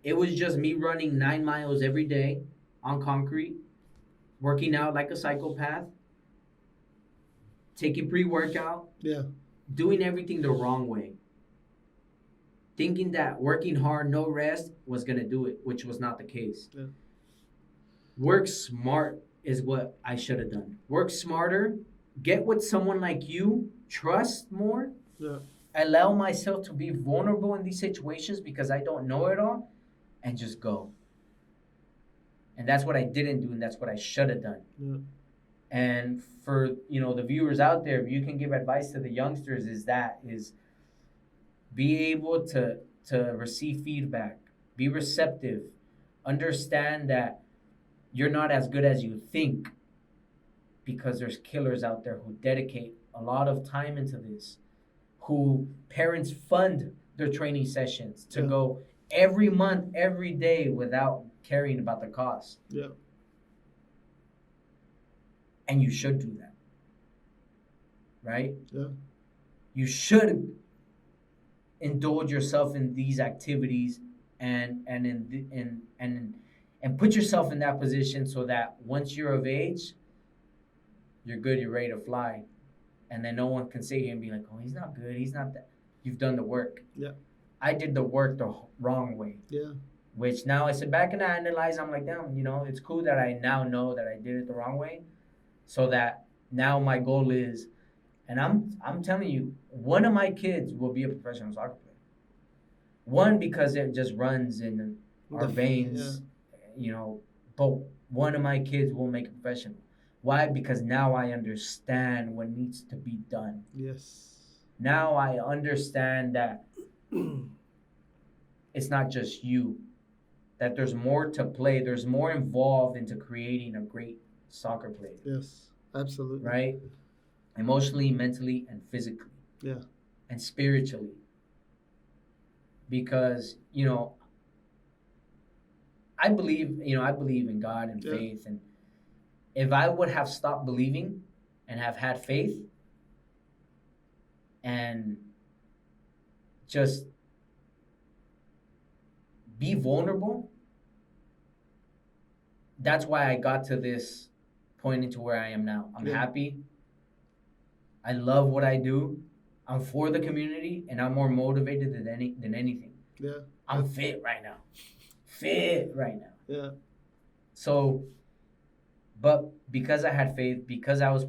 It was just me running 9 miles every day on concrete, working out like a psychopath, taking pre-workout, doing everything the wrong way, thinking that working hard, no rest, was going to do it, which was not the case. Yeah. Work smart is what I should have done. Work smarter, get with someone like you, trust more, allow myself to be vulnerable in these situations because I don't know it all, and just go. And that's what I didn't do, and that's what I should have done. Yeah. And for the viewers out there, if you can give advice to the youngsters, is be able to receive feedback, be receptive, understand that you're not as good as you think, because there's killers out there who dedicate a lot of time into this, who parents fund their training sessions to go every month, every day without caring about the cost. Yeah. And you should do that. Right? Yeah. You should indulge yourself in these activities and put yourself in that position so that once you're of age, you're good, you're ready to fly. And then no one can sit here and be like, oh, he's not good, he's not that. You've done the work. Yeah. I did the work the wrong way. Yeah. Which now I sit back and I analyze, I'm like, damn, it's cool that I now know that I did it the wrong way. So that now my goal is, and I'm telling you, one of my kids will be a professional soccer player. One, because it just runs in our veins, but one of my kids will make a professional. Why? Because now I understand what needs to be done. Yes. Now I understand that it's not just you, that there's more to play. There's more involved into creating a great soccer player. Yes, absolutely. Right? Emotionally, mentally, and physically. Yeah. And spiritually. Because, I believe in God and faith. And if I would have stopped believing and have had faith and just be vulnerable, that's why I got to this point into where I am now. I'm happy. I love what I do. I'm for the community, and I'm more motivated than anything. Yeah. I'm fit right now. Yeah. So, but because I had faith, because I was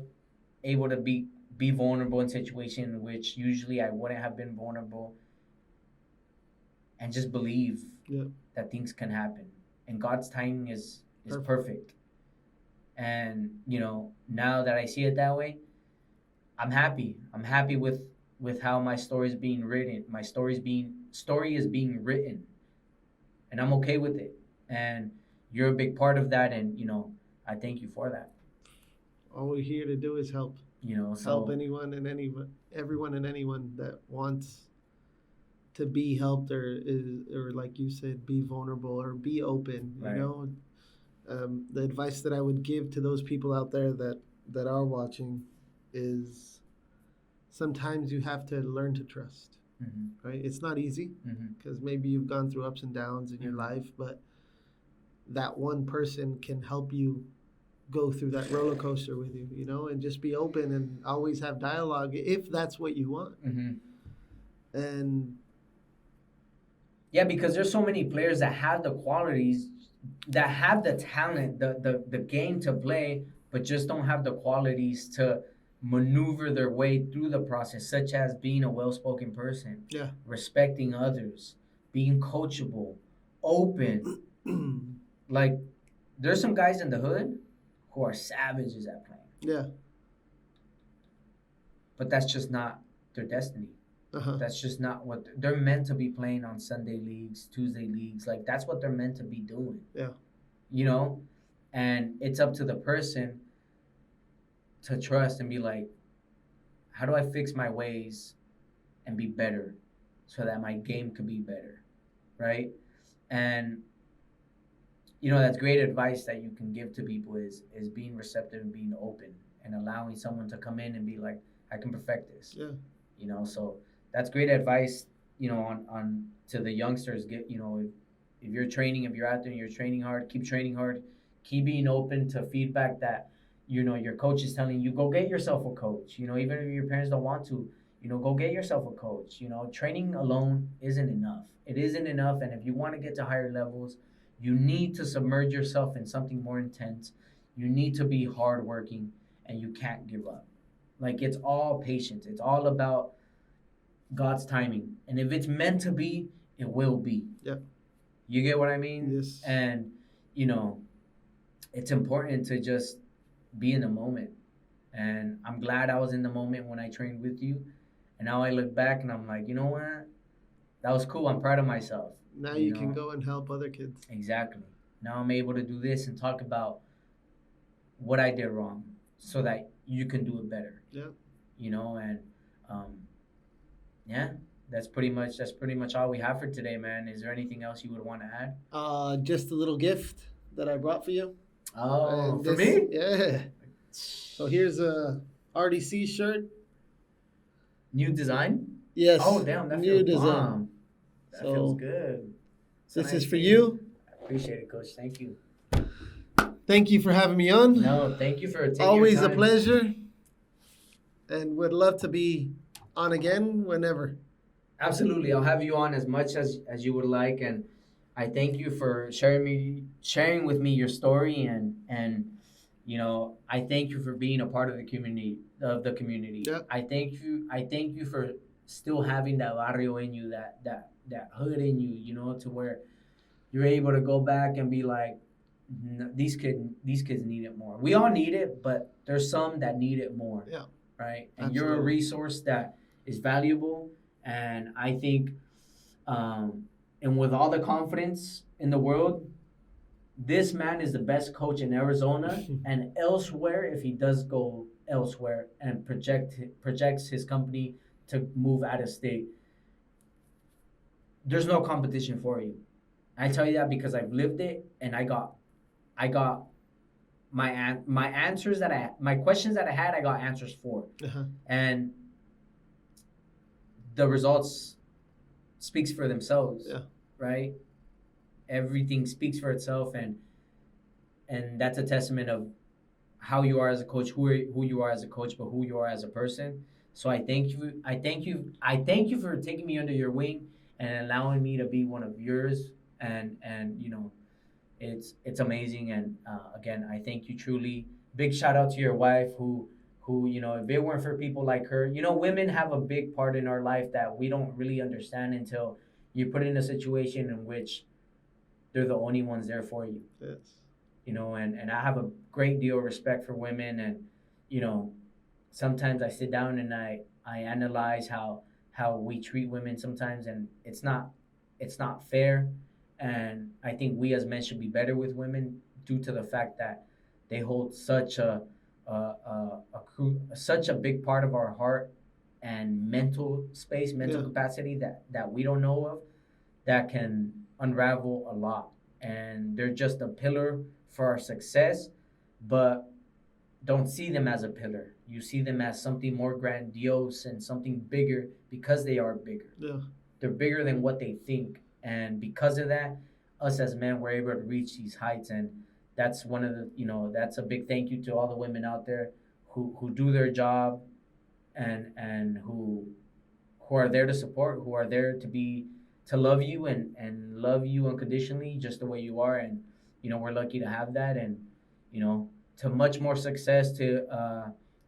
able to be vulnerable in situations in which usually I wouldn't have been vulnerable, and just believe that things can happen. And God's timing is perfect. And, now that I see it that way, I'm happy. I'm happy with how my story is being written. My story is being written. And I'm okay with it. And you're a big part of that, and I thank you for that. All we're here to do is help. Help anyone and everyone and anyone that wants to be helped or like you said, be vulnerable or be open. Right. The advice that I would give to those people out there that are watching is sometimes you have to learn to trust. Mm-hmm. Right? It's not easy because maybe you've gone through ups and downs in your life, but that one person can help you go through that roller coaster with you, and just be open and always have dialogue if that's what you want. And yeah, because there's so many players that have the qualities, that have the talent, the game to play, but just don't have the qualities to maneuver their way through the process, such as being a well-spoken person, respecting others, being coachable, open. Like, there's some guys in the hood who are savages at playing. Yeah. But that's just not their destiny. That's just not what they're meant to be playing on Sunday leagues, Tuesday leagues. Like, that's what they're meant to be doing. Yeah. And it's up to the person to trust and be like, how do I fix my ways and be better so that my game could be better, right? And that's great advice that you can give to people is being receptive and being open and allowing someone to come in and be like, I can perfect this. Yeah. So that's great advice, on to the youngsters. If you're training, if you're out there and you're training hard, keep training hard, keep being open to feedback that your coach is telling you, go get yourself a coach. Even if your parents don't want to, go get yourself a coach. Training alone isn't enough. It isn't enough. And if you want to get to higher levels, you need to submerge yourself in something more intense. You need to be hardworking, and you can't give up. Like, it's all patience. It's all about God's timing. And if it's meant to be, it will be. Yep. You get what I mean? Yes. And, it's important to just be in the moment. And I'm glad I was in the moment when I trained with you. And now I look back and I'm like, you know what? That was cool. I'm proud of myself. Now You you can know, go and help other kids. exactly. Now I'm able to do this and talk about what I did wrong so that you can do it better. Yeah. You know, and um, yeah, that's pretty much all we have for today, man. Is there anything else you would want to add? Just a little gift that I brought for you. Oh, And for this, me? yeah. So here's a RDC shirt. New design? Oh, Yes, damn, that new feels design. bomb. That feels So good. It's a this is nice for thing. you. I appreciate it, Coach. Thank you. Thank you for having me on. No, thank you for taking your Always a time. pleasure, and would love to be on again whenever. Absolutely, I'll have you on as much as you would like, and I thank you for sharing with me your story, and I thank you for being a part of the community. Yeah, I thank you for still having that barrio in you, that hood in you, to where you're able to go back and be like, these kids need it more. We all need it, but there's some that need it more, yeah, right? And you're a absolutely. resource that is valuable, and I think, and with all the confidence in the world, this man is the best coach in Arizona and elsewhere if he does go elsewhere and projects his company to move out of state. There's no competition for you. I tell you that because I've lived it, and I got my answers my questions that I had, I got answers for, Uh-huh. and the results speaks for themselves, Yeah, right? Everything speaks for itself, and that's a testament of how you are as a coach, who you are as a coach, but who you are as a person. So I thank you. I thank you for taking me under your wing and allowing me to be one of yours. And it's amazing. And again, I thank you truly. Big shout out to your wife, who if it weren't for people like her, women have a big part in our life that we don't really understand until you're put in a situation in which they're the only ones there for you. yes. And I have a great deal of respect for women, and you know sometimes I sit down and I analyze how we treat women sometimes, and it's not fair. And I think we as men should be better with women due to the fact that they hold such a big part of our heart and mental Yeah, capacity that we don't know of, that can unravel a lot. And they're just a pillar for our success, but don't see them as a pillar. You see them as something more grandiose and something bigger because they are bigger. yeah. They're bigger than what they think. And because of that, us as men were able to reach these heights. And that's that's a big thank you to all the women out there who do their job, and who are there to support, who are there to love you, and love you unconditionally, just the way you are. And we're lucky to have that. And to much more success to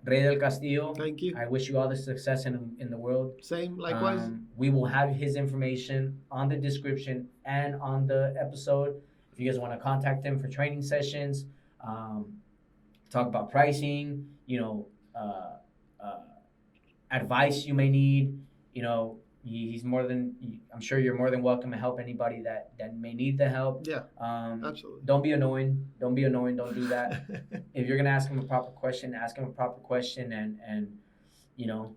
Rey Del Castillo. Thank you. I wish you all the success in the world. Same, likewise. We will have his information on the description and on the episode. If you guys want to contact him for training sessions, talk about pricing, advice you may need. He's more than. I'm sure you're more than welcome to help anybody that may need the help. Yeah, absolutely. Don't be annoying. Don't be annoying. Don't do that. If you're gonna ask him a proper question, ask him a proper question, and you know,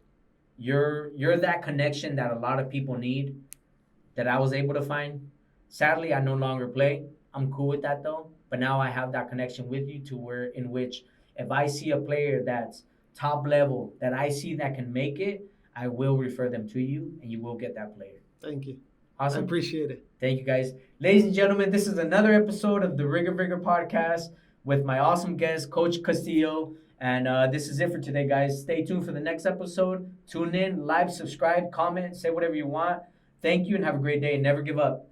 you're that connection that a lot of people need, that I was able to find. Sadly, I no longer play. I'm cool with that though. But now I have that connection with you, to where in which if I see a player that's top level that I see that can make it, I will refer them to you, and you will get that player. Thank you. I Awesome. appreciate it. Thank you, guys. Ladies and gentlemen, this is another episode of the Rigour Vigor podcast with my awesome guest, Coach Castillo. And this is it for today, guys. Stay tuned for the next episode. Tune in, live, subscribe, comment, say whatever you want. Thank you, and have a great day. And never give up.